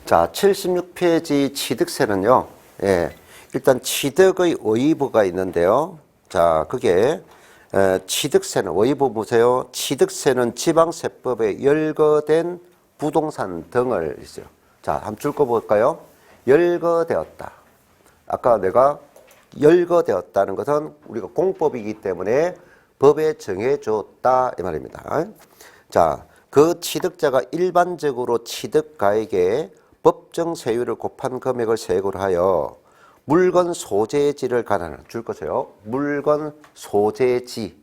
자, 76페이지 취득세는요, 예, 일단 취득의 의무가 있는데요. 자, 그게, 취득세는, 의무 보세요. 취득세는 지방세법에 열거된 부동산 등을 있어요. 자, 한번 줄 거 볼까요? 열거되었다. 아까 내가 열거되었다는 것은 우리가 공법이기 때문에 법에 정해줬다. 이 말입니다. 자, 그 취득자가 일반적으로 취득가액에 법정 세율을 곱한 금액을 세액으로 하여 물건 소재지를 관할하는 줄 것이요. 물건 소재지,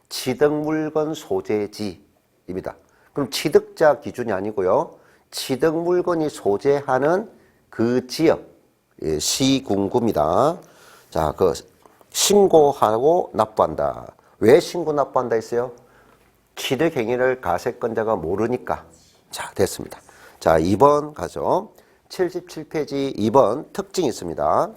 취득 물건 소재지입니다. 그럼 취득자 기준이 아니고요. 취득 물건이 소재하는 그 지역, 시군구입니다. 자, 그 신고하고 납부한다. 왜 신고 납부한다 했어요? 취득 행위를 가세권자가 모르니까. 자, 됐습니다. 자, 2번 가죠. 77페이지 2번 특징이 있습니다.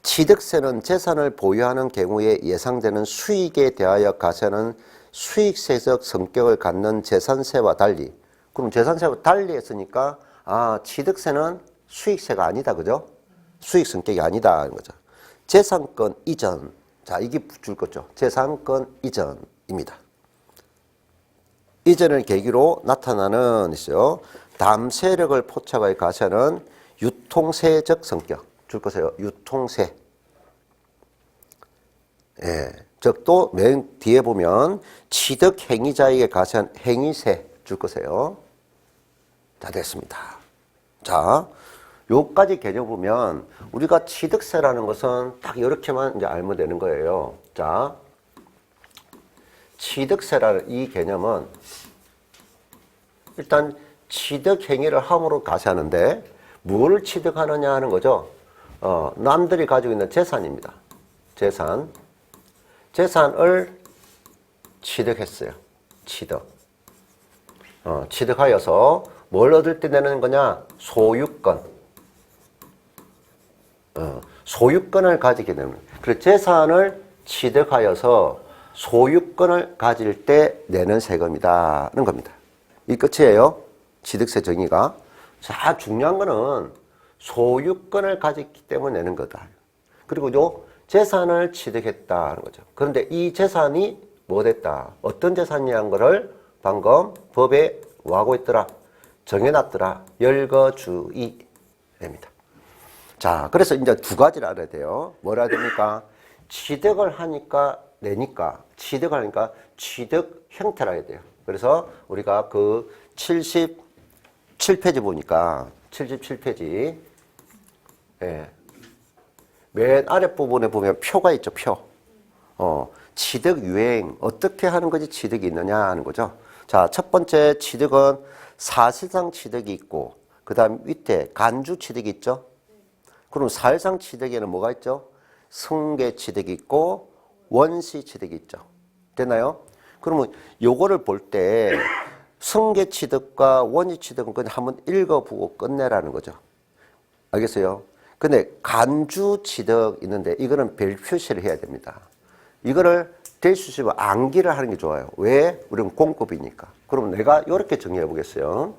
취득세는 재산을 보유하는 경우에 예상되는 수익에 대하여 가세하는 수익세적 성격을 갖는 재산세와 달리. 그럼 재산세와 달리 했으니까 취득세는 수익세가 아니다. 그죠? 수익 성격이 아니다. 거죠. 재산권 이전. 자, 이게 줄 거죠. 재산권 이전입니다. 이전을 계기로 나타나는 있어요. 다음 세력을 포착하여 가세하는 유통세적 성격. 줄 거세요. 유통세. 예. 즉, 또 맨 뒤에 보면 취득 행위자에게 가세한 행위세 줄 거세요. 자, 됐습니다. 자, 요까지 개념 보면 우리가 취득세라는 것은 딱 이렇게만 이제 알면 되는 거예요. 자, 취득세라는 이 개념은 일단 취득 행위를 함으로 가세하는데 뭘 취득하느냐 하는 거죠. 남들이 가지고 있는 재산입니다. 재산을 취득했어요. 취득하여서 뭘 얻을 때 내는 거냐? 소유권. 소유권을 가지게 되는. 그래서 재산을 취득하여서 소유권을 가질 때 내는 세금이다는 겁니다. 이 끝이에요. 취득세 정의가. 자, 중요한 거는 소유권을 가졌기 때문에 내는 거다. 그리고 요 재산을 취득했다는 거죠. 그런데 이 재산이 뭐 됐다? 어떤 재산이라는 거를 방금 법에 뭐 하고 있더라? 정해놨더라. 열거주의입니다. 자, 그래서 이제 두 가지를 알아야 돼요. 뭐라 해야 됩니까? 취득을 하니까 내니까, 취득을 하니까 취득 형태라 해야 돼요. 그래서 우리가 그 77페이지 보니까 77페이지 예. 맨 아랫부분에 보면 표가 있죠. 표. 취득 유행 어떻게 하는 것이 취득이 있느냐 하는 거죠. 자, 첫 번째 취득은 사실상 취득이 있고 그 다음 밑에 간주 취득이 있죠. 그럼 사실상 취득에는 뭐가 있죠? 승계 취득이 있고 원시 취득이 있죠. 됐나요? 그러면 요거를 볼 때 승계 취득과 원시 취득은 그냥 한번 읽어보고 끝내라는 거죠. 알겠어요? 근데 간주 취득 있는데 이거는 별 표시를 해야 됩니다. 이거를 될 수 있으면 암기를 하는 게 좋아요. 왜? 우리는 공급이니까. 그럼 내가 이렇게 정리해 보겠어요.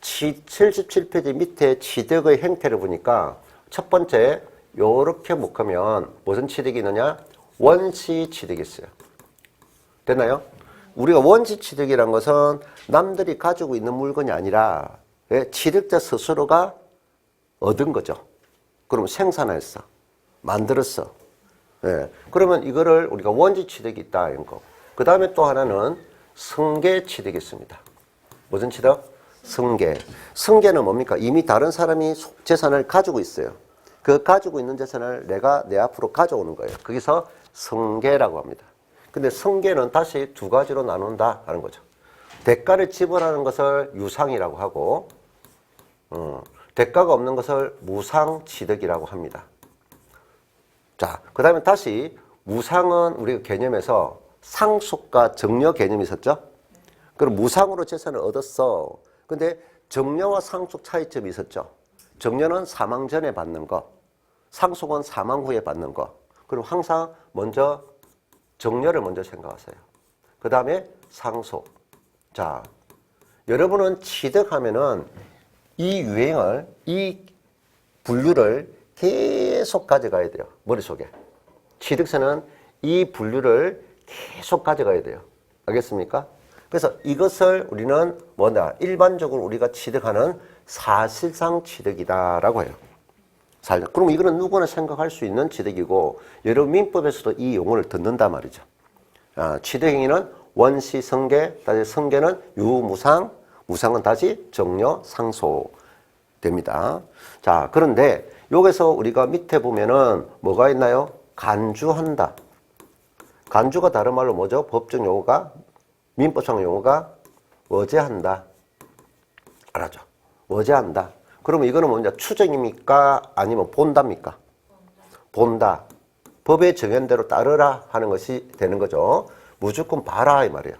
77페이지 밑에 취득의 형태를 보니까 첫 번째 요렇게 묶으면 무슨 취득이 있느냐? 원시 취득이 있어요. 됐나요? 우리가 원시 취득이란 것은 남들이 가지고 있는 물건이 아니라 취득자 스스로가 얻은 거죠. 그럼 생산했어. 만들었어. 예. 그러면 이거를 우리가 원시 취득이 있다. 이런 거. 그 다음에 또 하나는 승계 취득이 있습니다. 무슨 취득? 승계. 승계는 뭡니까? 이미 다른 사람이 재산을 가지고 있어요. 그 가지고 있는 재산을 내가 내 앞으로 가져오는 거예요. 거기서 승계라고 합니다. 근데 승계는 다시 두 가지로 나눈다 하는 거죠. 대가를 지불하는 것을 유상이라고 하고 대가가 없는 것을 무상취득이라고 합니다. 자, 그 다음에 다시 무상은 우리가 개념에서 상속과 정려 개념이 있었죠? 그럼 무상으로 재산을 얻었어. 근데 정려와 상속 차이점이 있었죠? 정려는 사망 전에 받는 거, 상속은 사망 후에 받는 거. 그럼 항상 먼저 정려를 먼저 생각하세요. 그 다음에 상속. 자, 여러분은 취득하면은 이 유행을, 이 분류를 계속 가져가야 돼요. 머릿속에. 취득세는 이 분류를 계속 가져가야 돼요. 알겠습니까? 그래서 이것을 우리는 뭐냐? 일반적으로 우리가 취득하는 사실상 취득이다라고 해요. 그럼 이거는 누구나 생각할 수 있는 취득이고, 여러분 민법에서도 이 용어를 듣는단 말이죠. 취득행위는 원시 성계, 다시 성계는 유무상, 무상은 다시 정려 상소 됩니다. 자, 그런데 여기서 우리가 밑에 보면은 뭐가 있나요? 간주한다. 간주가 다른 말로 뭐죠? 법적 용어가, 민법상 용어가 워제한다. 알았죠? 워제한다. 그러면 이거는 뭐냐? 추정입니까? 아니면 본답니까? 본다. 법에 정한 대로 따르라 하는 것이 되는 거죠. 무조건 봐라 이 말이에요.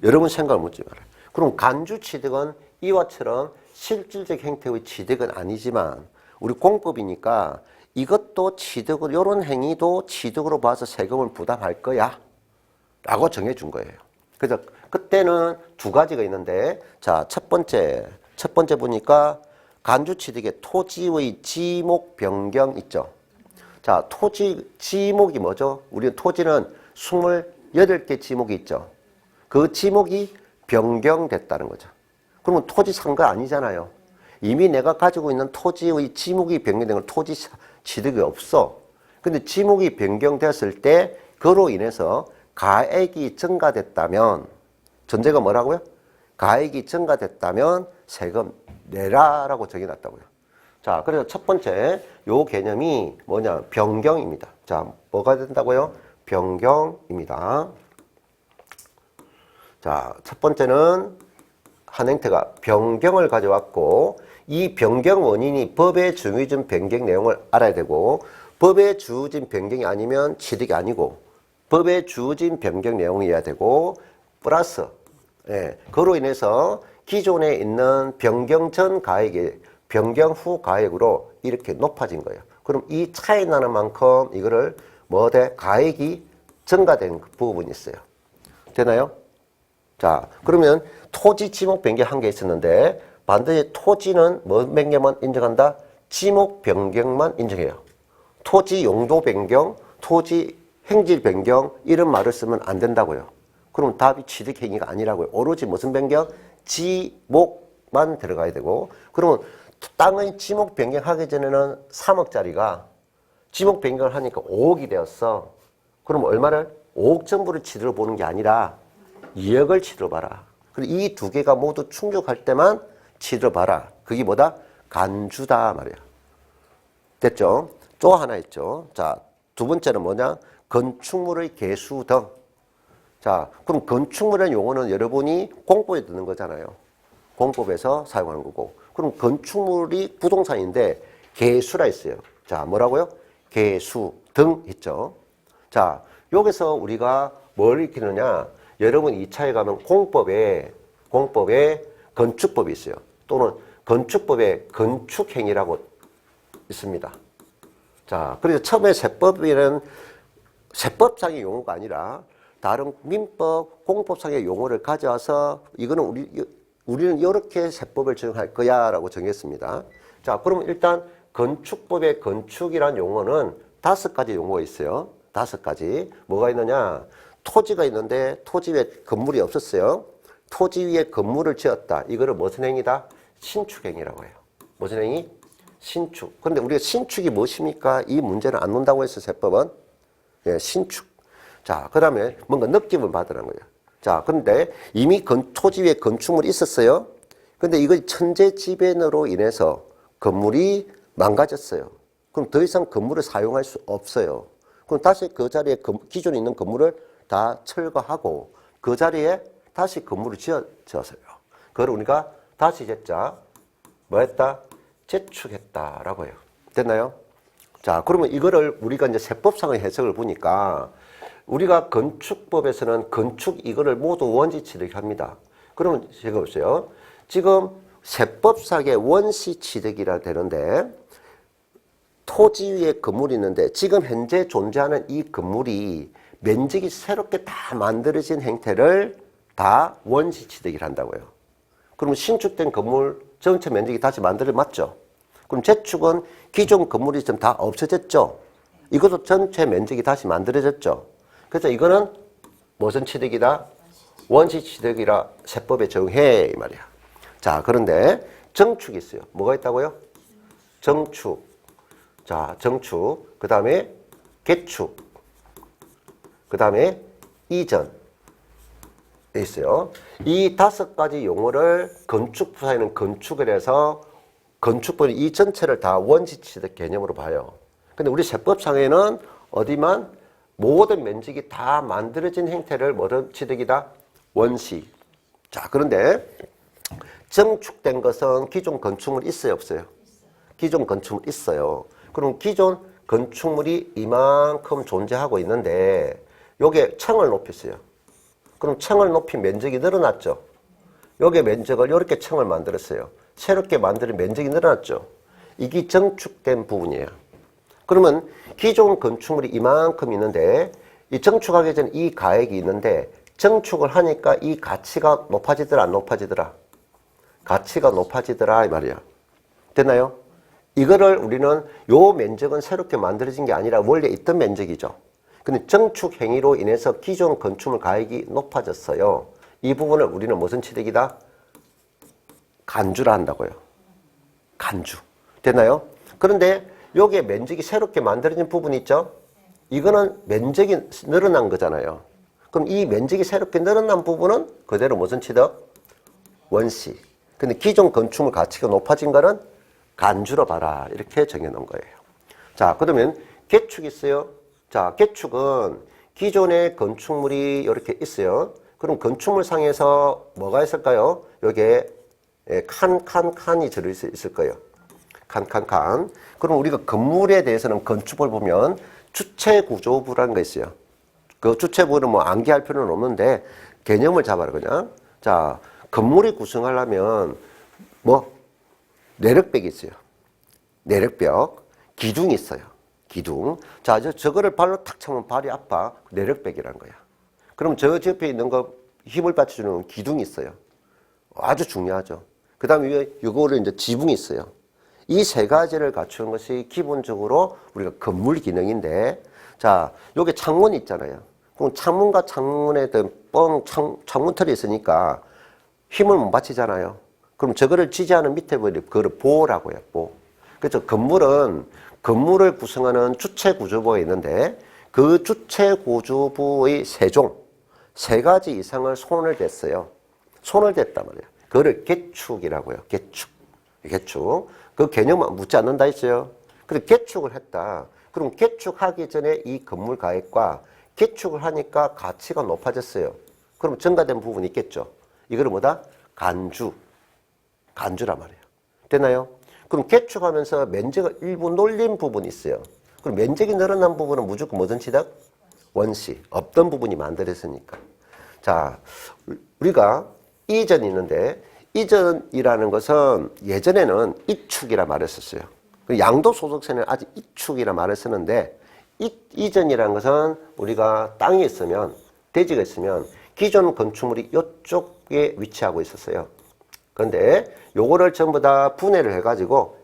여러분 생각을 묻지 말아요. 그럼 간주 취득은 이와처럼 실질적 형태의 취득은 아니지만 우리 공법이니까 이것도 취득을, 이런 행위도 취득으로 봐서 세금을 부담할 거야 라고 정해준 거예요. 그래서 그때는 두 가지가 있는데, 자, 첫 번째 보니까 간주 취득의 토지의 지목 변경 있죠. 자, 토지 지목이 뭐죠? 우리 토지는 28개 지목이 있죠. 그 지목이 변경됐다는 거죠. 그러면 토지 산 거 아니잖아요. 이미 내가 가지고 있는 토지의 지목이 변경된 건 토지 취득이 없어. 근데 지목이 변경됐을 때 그로 인해서 가액이 증가됐다면, 전제가 뭐라고요? 가액이 증가됐다면 세금 내라라고 정해놨다고요. 자, 그래서 첫 번째 요 개념이 뭐냐? 변경입니다. 자, 뭐가 된다고요? 변경입니다. 자, 첫 번째는 한 행태가 변경을 가져왔고, 이 변경 원인이 법에 주어진 변경 내용을 알아야 되고, 법에 주어진 변경이 아니면 취득이 아니고, 법에 주어진 변경 내용이어야 되고, 플러스 그로 인해서 기존에 있는 변경 전 가액이 변경 후 가액으로 이렇게 높아진 거예요. 그럼 이 차이 나는 만큼 이거를 가액이 증가된 부분이 있어요. 되나요? 자, 그러면 토지 지목 변경 한 개 있었는데 반드시 토지는 몇 개만 인정한다? 지목 변경만 인정해요. 토지 용도 변경, 토지 행질 변경 이런 말을 쓰면 안 된다고요. 그럼 답이 취득 행위가 아니라고요. 오로지 무슨 변경? 지목만 들어가야 되고, 그러면 땅의 지목 변경하기 전에는 3억짜리가 지목 변경을 하니까 5억이 되었어. 그럼 얼마를? 5억 전부를 치들어 보는 게 아니라 2억을 치들어 봐라. 그리고 이 두 개가 모두 충족할 때만 치들어 봐라. 그게 뭐다? 간주다 말이야. 됐죠? 또 하나 있죠. 자, 두 번째는 뭐냐? 건축물의 개수 등. 자, 그럼 건축물이라는 용어는 여러분이 공법에 듣는 거잖아요. 공법에서 사용하는 거고. 그럼 건축물이 부동산인데 개수라 있어요. 자, 뭐라고요? 개수 등 있죠. 자, 여기서 우리가 뭘 익히느냐? 여러분 2차에 가면 공법에 건축법이 있어요. 또는 건축법에 건축행위라고 있습니다. 자, 그래서 처음에 세법이라는 세법상의 용어가 아니라 다른 민법, 공법상의 용어를 가져와서 이거는 우리는 이렇게 세법을 적용할 거야 라고 정했습니다. 자, 그러면 일단 건축법의 건축이라는 용어는 5가지 용어가 있어요. 5가지. 뭐가 있느냐? 토지가 있는데 토지 위에 건물이 없었어요. 토지 위에 건물을 지었다. 이거를 무슨 행위다? 신축행위라고 해요. 무슨 행위? 신축. 그런데 우리가 신축이 무엇입니까? 이 문제는 안 논다고 했어요, 세법은. 예, 신축. 자, 그 다음에 뭔가 느낌을 받으라는 거예요. 자, 그런데 이미 토지 위에 건축물이 있었어요. 근데 이거 천재지변으로 인해서 건물이 망가졌어요. 그럼 더 이상 건물을 사용할 수 없어요. 그럼 다시 그 자리에 기존에 있는 건물을 다 철거하고 그 자리에 다시 건물을 지었어요. 그걸 우리가 다시 짓자. 뭐 했다? 재축했다라고 해요. 됐나요? 자, 그러면 이거를 우리가 이제 세법상의 해석을 보니까 우리가 건축법에서는 건축 이거를 모두 원시 취득합니다. 그러면 제가 보세요. 지금 세법상의 원시 취득이라 되는데 토지 위에 건물이 있는데 지금 현재 존재하는 이 건물이 면적이 새롭게 다 만들어진 행태를 다 원시 취득을 한다고요. 그러면 신축된 건물 전체 면적이 다시 만들어 맞죠? 그럼 재축은 기존 건물이 좀 다 없어졌죠? 이것도 전체 면적이 다시 만들어졌죠? 그래서 이거는 무슨 취득이다? 원시 취득이라 세법에 정해 이 말이야. 자, 그런데 정축이 있어요. 뭐가 있다고요? 정축. 자, 정축. 그 다음에 개축. 그 다음에 이전. 있어요. 이 5가지 용어를 건축부사에는 건축을 해서 건축법이 이 전체를 다 원시 취득 개념으로 봐요. 근데 우리 세법상에는 어디만 모든 면적이 다 만들어진 행태를 뭐든 취득이다? 원시. 자, 그런데 정축된 것은 기존 건축물 있어요, 없어요? 기존 건축물 있어요. 그럼 기존 건축물이 이만큼 존재하고 있는데 요게 층을 높였어요. 그럼 층을 높인 면적이 늘어났죠. 요게 면적을 이렇게 층을 만들었어요. 새롭게 만드는 면적이 늘어났죠. 이게 정축된 부분이에요. 그러면 기존 건축물이 이만큼 있는데 이 정축하기 전에 이 가액이 있는데 정축을 하니까 이 가치가 높아지더라 안 높아지더라? 가치가 높아지더라 이 말이야. 됐나요? 이거를 우리는 요 면적은 새롭게 만들어진 게 아니라 원래 있던 면적이죠. 근데 정축 행위로 인해서 기존 건축물 가액이 높아졌어요. 이 부분을 우리는 무슨 취득이다? 간주라 한다고요. 간주. 됐나요? 그런데 여기에 면적이 새롭게 만들어진 부분이 있죠? 이거는 면적이 늘어난 거잖아요. 그럼 이 면적이 새롭게 늘어난 부분은 그대로 무슨 취득? 원시. 근데 기존 건축물 가치가 높아진 거는 간주로 봐라. 이렇게 정해놓은 거예요. 자, 그러면 개축이 있어요. 자, 개축은 기존의 건축물이 이렇게 있어요. 그럼 건축물 상에서 뭐가 있을까요? 여기에 칸이 들어있을 거예요. 칸. 그럼 우리가 건물에 대해서는 건축을 보면 주체구조부라는 거 있어요. 그 주체부는 뭐 암기할 필요는 없는데 개념을 잡아라 그냥. 자, 건물이 구성하려면 뭐 내력벽이 있어요. 내력벽. 기둥이 있어요. 기둥. 자, 저거를 발로 탁 차면 발이 아파. 내력벽이라는 거야. 그럼 저 옆에 있는 거 힘을 받쳐주는 기둥이 있어요. 아주 중요하죠. 그 다음에 이거를 이제 지붕이 있어요. 이 세 가지를 갖추는 것이 기본적으로 우리가 건물 기능인데, 자, 여기 창문이 있잖아요. 그럼 창문과 창문에 창문틀이 있으니까 힘을 못 받치잖아요. 그럼 저거를 지지하는 밑에 그거를 보라고 해요. 보. 그래서 건물을 구성하는 주체 구조부가 있는데 그 주체 구조부의 세 가지 이상을 손을 댔어요. 손을 댔단 말이에요. 그거를 개축이라고 해요. 개축. 그 개념은 묻지 않는다 했어요. 그래서 개축을 했다. 그럼 개축하기 전에 이 건물 가액과 개축을 하니까 가치가 높아졌어요. 그럼 증가된 부분이 있겠죠. 이거를 뭐다? 간주란 말이에요. 됐나요? 그럼 개축하면서 면적을 일부 놀린 부분이 있어요. 그럼 면적이 늘어난 부분은 무조건 뭐든 취득? 원시. 없던 부분이 만들어졌으니까. 자, 우리가 이전이 있는데 이전이라는 것은 예전에는 이축이라 말을 썼어요. 양도소득세는 아직 이축이라 말을 쓰는데 이전이라는 것은 우리가 땅이 있으면 대지가 있으면 기존 건축물이 이쪽에 위치하고 있었어요. 그런데 요거를 전부 다 분해를 해가지고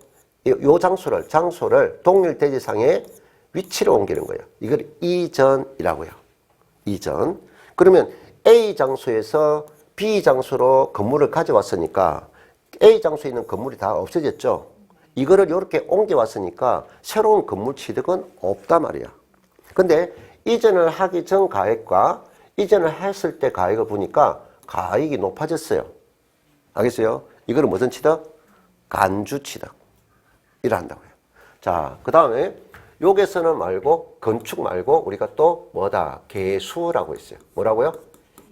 요 장소를 동일 대지상에 위치를 옮기는 거예요. 이걸 이전이라고 해요. 이전. 그러면 A 장소에서 B 장소로 건물을 가져왔으니까 A 장소에 있는 건물이 다 없어졌죠. 이거를 이렇게 옮겨왔으니까 새로운 건물 취득은 없단 말이야. 근데 이전을 하기 전 가액과 이전을 했을 때 가액을 보니까 가액이 높아졌어요. 알겠어요? 이거는 무슨 취득? 간주 취득. 이라 한다고요. 자, 그 다음에 여기서는 말고 건축 말고 우리가 또 뭐다? 개수라고 있어요. 뭐라고요?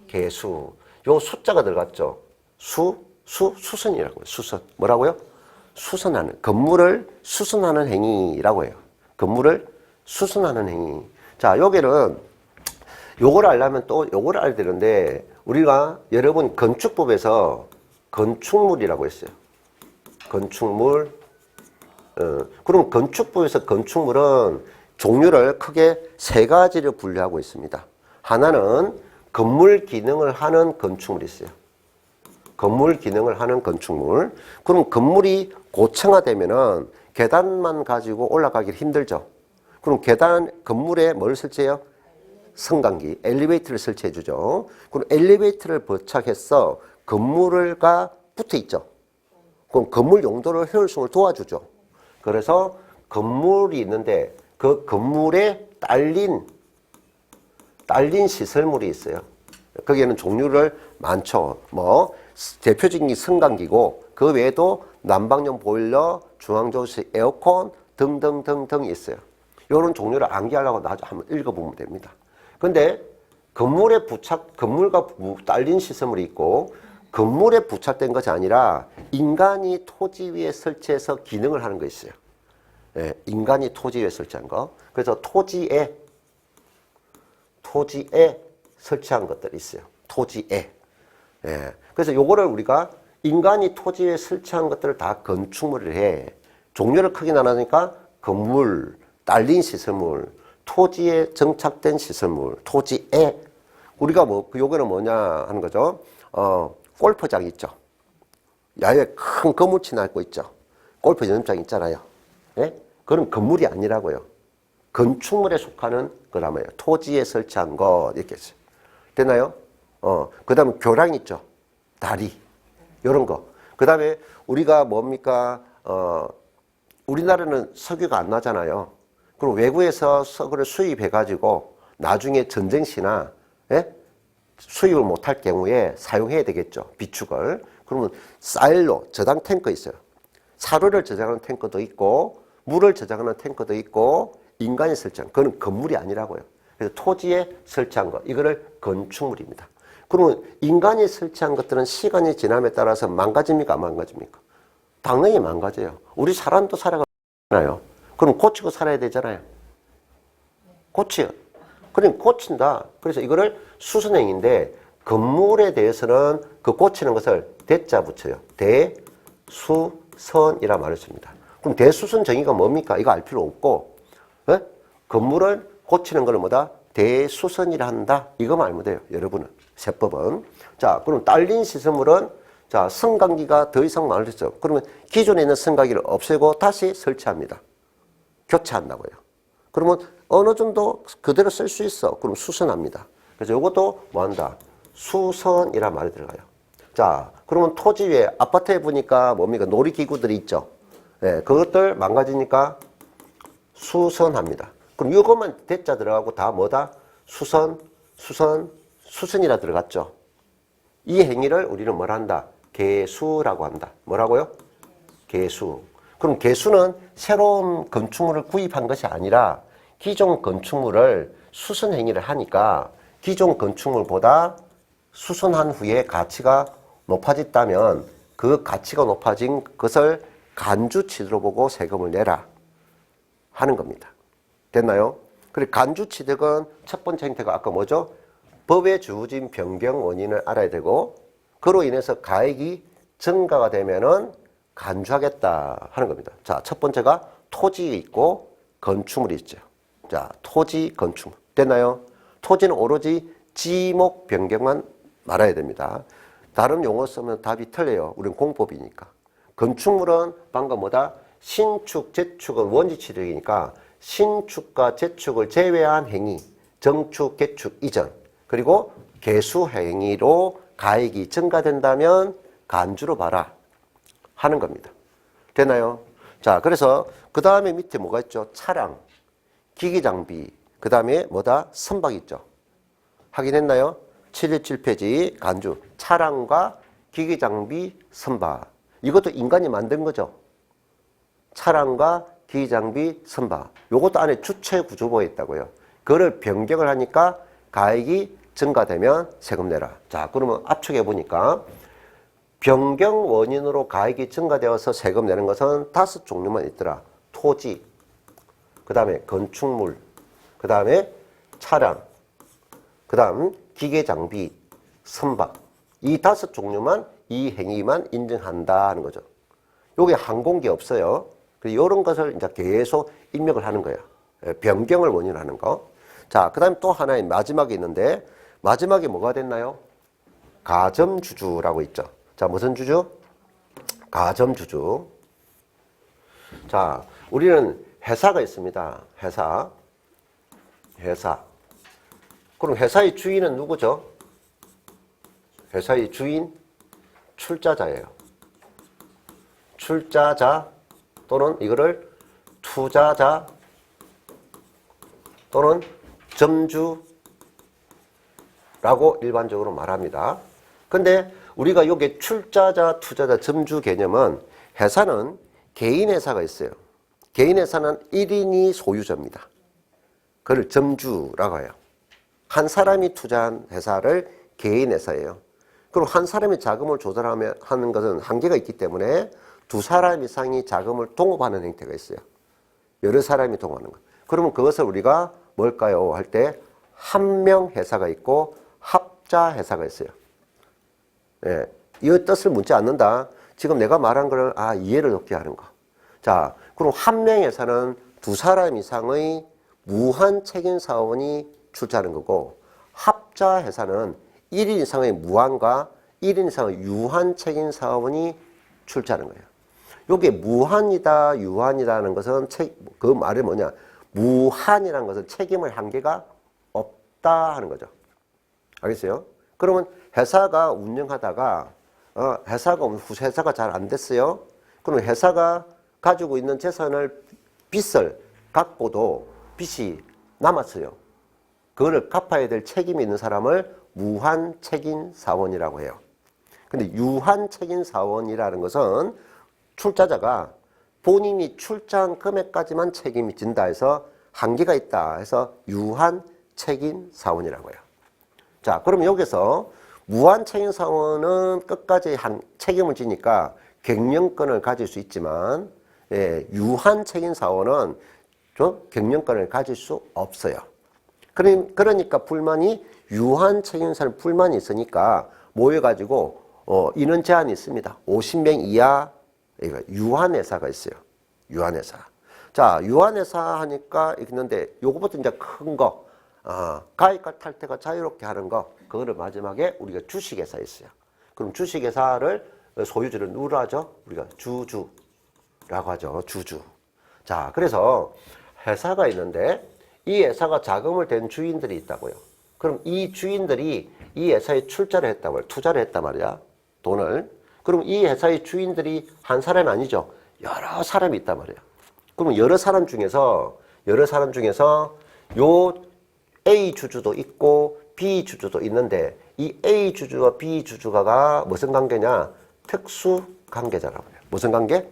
개수. 요 숫자가 들어갔죠. 수선이라고요. 수선. 뭐라고요? 수선하는. 건물을 수선하는 행위라고 해요. 건물을 수선하는 행위. 자, 여기는 요걸 알려면 또 요걸 알아야 되는데 우리가 여러분 건축법에서 건축물이라고 했어요. 건축물. 그럼 건축법에서 건축물은 종류를 크게 세 가지를 분류하고 있습니다. 하나는 건물 기능을 하는 건축물이 있어요. 건물 기능을 하는 건축물. 그럼 건물이 고층화되면은 계단만 가지고 올라가기 힘들죠. 그럼 건물에 뭘 설치해요? 승강기, 엘리베이터를 설치해 주죠. 그럼 엘리베이터를 부착해서 건물과 붙어 있죠. 그럼 건물 용도를 효율성을 도와주죠. 그래서 건물이 있는데 그 건물에 딸린 시설물이 있어요. 거기에는 종류를 많죠. 뭐 대표적인 게 승강기고 그 외에도 난방용 보일러, 중앙조수 에어컨 등등등등 있어요. 이런 종류를 암기하려고 나중에 한번 읽어보면 됩니다. 근데 건물과 딸린 시설물이 있고 건물에 부착된 것이 아니라 인간이 토지 위에 설치해서 기능을 하는 거 있어요. 예, 인간이 토지 위에 설치한 거. 그래서 토지에 설치한 것들이 있어요. 토지에. 예. 그래서 요거를 우리가 인간이 토지 위에 설치한 것들을 다 건축물을 해. 종류를 크게 나누니까 건물, 딸린 시설물, 토지에 정착된 시설물, 토지에. 우리가 요거는 뭐냐 하는 거죠. 골프장 있죠. 야외에 큰 건물 치나고 있죠. 골프 연습장 있잖아요. 예? 그런 건물이 아니라고요. 건축물에 속하는 거라며요. 토지에 설치한 것 이렇게 했어요. 됐나요? 그 다음에 교량 있죠. 다리 이런 거. 그 다음에 우리가 뭡니까? 우리나라는 석유가 안 나잖아요. 그럼 외국에서 석유를 수입해가지고 나중에 전쟁 시나 예? 수입을 못할 경우에 사용해야 되겠죠. 비축을. 그러면 사일로 저장 탱크 있어요. 사료를 저장하는 탱크도 있고 물을 저장하는 탱크도 있고 인간이 설치한 그건 건물이 아니라고요. 그래서 토지에 설치한 것 이거를 건축물입니다. 그러면 인간이 설치한 것들은 시간이 지남에 따라서 망가집니까 안 망가집니까? 당연히 망가져요. 우리 사람도 살아가잖아요. 그럼 고치고 살아야 되잖아요. 고치요. 그럼 고친다. 그래서 이거를 수선행인데 건물에 대해서는 그 고치는 것을 대자 붙여요. 대수선이라 말을 씁니다. 그럼 대수선 정의가 뭡니까? 이거 알 필요 없고 예? 건물을 고치는 걸 뭐다? 대수선이라 한다. 이거만 알면 돼요. 여러분은. 세법은. 자, 그럼 딸린 시설물은 자, 승강기가 더 이상 많아졌죠. 그러면 기존에 있는 승강기를 없애고 다시 설치합니다. 교체한다고요. 그러면 어느 정도 그대로 쓸 수 있어. 그럼 수선합니다. 그래서 이것도 뭐 한다? 수선이란 말이 들어가요. 자, 그러면 토지 위에 아파트에 보니까 뭡니까? 놀이기구들이 있죠. 예, 그것들 망가지니까 수선합니다. 그럼 이것만 대자 들어가고 다 뭐다? 수선이라 들어갔죠. 이 행위를 우리는 뭐라 한다? 개수라고 한다. 뭐라고요? 개수. 그럼 개수는 새로운 건축물을 구입한 것이 아니라 기존 건축물을 수선 행위를 하니까 기존 건축물보다 수선한 후에 가치가 높아졌다면 그 가치가 높아진 것을 간주취득으로 보고 세금을 내라 하는 겁니다. 됐나요? 그리고 간주취득은 첫 번째 행태가 아까 뭐죠? 법에 주어진 변경 원인을 알아야 되고 그로 인해서 가액이 증가가 되면은 간주하겠다 하는 겁니다. 자, 첫 번째가 토지 있고 건축물이 있죠. 자, 토지, 건축물. 됐나요? 토지는 오로지 지목 변경만 말아야 됩니다. 다른 용어 쓰면 답이 틀려요. 우리는 공법이니까. 건축물은 방금 뭐다? 신축, 재축은 원지취득이니까 신축과 재축을 제외한 행위, 정축, 개축 이전, 그리고 개수 행위로 가액이 증가된다면 간주로 봐라 하는 겁니다. 되나요? 자, 그래서 그 다음에 밑에 뭐가 있죠? 차량, 기기장비, 그 다음에 뭐다? 선박 있죠. 확인했나요? 717페이지 간주, 차량과 기기장비, 선박. 이것도 인간이 만든 거죠. 차량과 기기장비, 선박. 요것도 안에 주체 구조보에 있다고요. 그거를 변경을 하니까 가액이 증가되면 세금 내라. 자, 그러면 압축해 보니까 변경 원인으로 가액이 증가되어서 세금 내는 것은 5종류만 있더라. 토지, 그 다음에 건축물, 그 다음에 차량, 그 다음 기계장비, 선박. 이 5종류만 이 행위만 인정한다 하는 거죠. 요게 항공기 없어요. 그래서 이런 것을 이제 계속 입력을 하는 거예요. 변경을 원인으로 하는 거. 자, 그 다음에 또 하나의 마지막에 있는데 마지막에 뭐가 됐나요? 가점주주라고 있죠. 자, 무슨 주주? 가점주주. 자, 우리는 회사가 있습니다. 회사. 그럼 회사의 주인은 누구죠? 회사의 주인? 출자자예요. 출자자 또는 이거를 투자자 또는 점주라고 일반적으로 말합니다. 근데 우리가 여기 출자자, 투자자, 점주 개념은 회사는 개인 회사가 있어요. 개인 회사는 1인이 소유자입니다. 그걸 점주라고 해요. 한 사람이 투자한 회사를 개인 회사예요. 그리고 한 사람이 자금을 조달하는 것은 한계가 있기 때문에 두 사람 이상이 자금을 동업하는 형태가 있어요. 여러 사람이 동업하는 것. 그러면 그것을 우리가 뭘까요? 할 때 한 명 회사가 있고 합자 회사가 있어요. 예, 이 뜻을 묻지 않는다. 지금 내가 말한 거를 이해를 돕게 하는 거. 자, 그럼 한 명 회사는 두 사람 이상의 무한 책임 사원이 출자하는 거고 합자 회사는 1인 이상의 무한과 1인 이상의 유한 책임 사원이 출자하는 거예요. 여기 무한이다, 유한이라는 것은 그 말이 뭐냐? 무한이라는 것은 책임을 한계가 없다 하는 거죠. 알겠어요? 그러면 회사가 운영하다가 회사가 잘 안 됐어요. 그럼 회사가 가지고 있는 재산을 빚을 갚고도 빚이 남았어요. 그거를 갚아야 될 책임이 있는 사람을 무한 책임 사원이라고 해요. 근데 유한 책임 사원이라는 것은 출자자가 본인이 출자한 금액까지만 책임이 진다 해서 한계가 있다 해서 유한 책임 사원이라고 해요. 자, 그러면 여기서 무한 책임 사원은 끝까지 책임을 지니까 갱년권을 가질 수 있지만 유한 책임 사원은 갱년권을 가질 수 없어요. 그러니까 불만이 유한 책임사는 불만이 있으니까 모여가지고 인원 제한이 있습니다. 50명 이하 유한회사가 있어요. 유한회사. 자, 유한회사 하니까 있는데 요거부터 이제 큰 거, 가입과 탈퇴가 자유롭게 하는 거, 그거를 마지막에 우리가 주식회사 있어요. 그럼 주식회사를 소유주를 누구로 하죠? 우리가 주주라고 하죠. 주주. 자, 그래서 회사가 있는데 이 회사가 자금을 댄 주인들이 있다고요. 그럼 이 주인들이 이 회사에 출자를 했다고요. 투자를 했단 말이야. 돈을. 그럼 이 회사의 주인들이 한 사람이 아니죠. 여러 사람이 있단 말이야. 그러면 여러 사람 중에서 요 A 주주도 있고 B 주주도 있는데 이 A 주주와 B 주주가 무슨 관계냐? 특수 관계자라고 해요. 무슨 관계?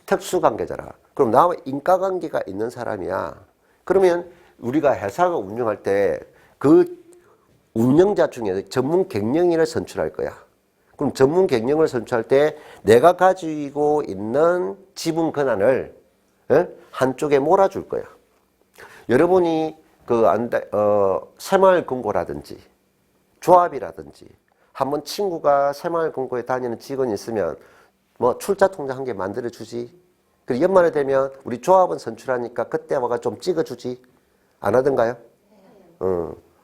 특수 관계자라. 그럼 나와 인과관계가 있는 사람이야. 그러면 우리가 회사가 운영할 때 그 운영자 중에 전문 경영인을 선출할 거야. 그럼 전문 경영을 선출할 때 내가 가지고 있는 지분 권한을 한쪽에 몰아줄 거야. 여러분이 새마을금고라든지 조합이라든지 한번 친구가 새마을금고에 다니는 직원이 있으면 뭐 출자 통장 한 개 만들어 주지. 그리고 연말에 되면 우리 조합원 선출하니까 그때 와가 좀 찍어주지. 안 하던가요?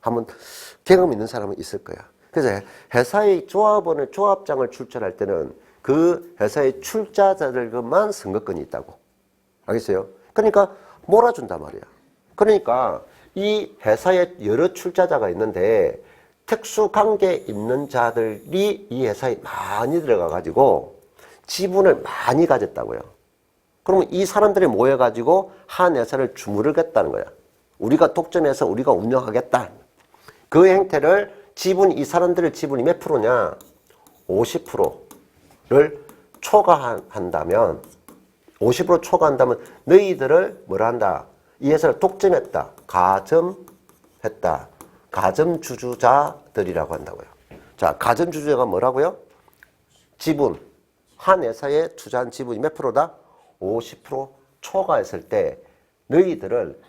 한번 경험 있는 사람은 있을 거야. 그래서 회사의 조합장을 출전할 때는 그 회사의 출자자들만 선거권이 있다고. 알겠어요? 그러니까 몰아준단 말이야. 그러니까 이 회사에 여러 출자자가 있는데 특수관계 있는 자들이 이 회사에 많이 들어가가지고 지분을 많이 가졌다고요. 그러면 이 사람들이 모여가지고 한 회사를 주무르겠다는 거야. 우리가 독점해서 우리가 운영하겠다. 그 행태를 이 사람들의 지분이 몇 프로냐? 50%를 초과한다면 50% 초과한다면 너희들을 뭐라 한다? 이 회사를 독점했다. 가점했다. 가점주주자들이라고 한다고요. 자, 가점주주자가 뭐라고요? 지분. 한 회사에 투자한 지분이 몇 프로다? 50% 초과했을 때 너희들을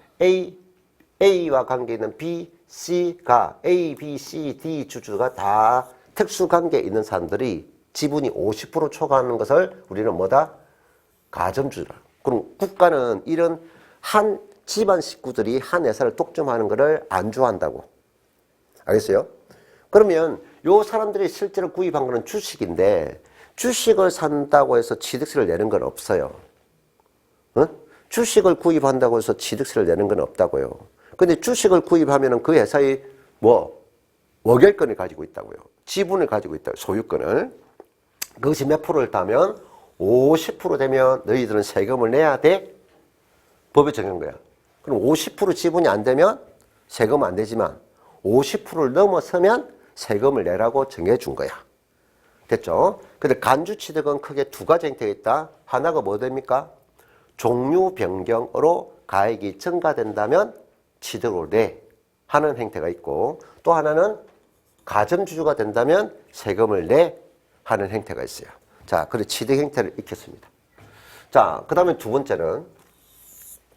A와 관계 있는 B, C가 A, B, C, D 주주가 다 특수관계 있는 사람들이 지분이 50% 초과하는 것을 우리는 뭐다? 가점주라. 그럼 국가는 이런 한 집안 식구들이 한 회사를 독점하는 것을 안 좋아한다고. 알겠어요? 그러면 요 사람들이 실제로 구입한 거는 주식인데 주식을 산다고 해서 취득세를 내는 건 없어요. 어? 주식을 구입한다고 해서 취득세를 내는 건 없다고요. 근데 주식을 구입하면은 그 회사의 워결권을 가지고 있다고요. 지분을 가지고 있다고요. 소유권을. 그것이 몇 프로를 따면 50% 되면 너희들은 세금을 내야 돼? 법에 정한 거야. 그럼 50% 지분이 안 되면 세금 안 되지만 50%를 넘어서면 세금을 내라고 정해준 거야. 됐죠? 근데 간주취득은 크게 두 가지 형태가 있다. 하나가 뭐 됩니까? 종류 변경으로 가액이 증가된다면 취득을 내 하는 형태가 있고 또 하나는 가점주주가 된다면 세금을 내 하는 형태가 있어요. 자, 그래 취득 형태를 익혔습니다. 자, 그 다음에 두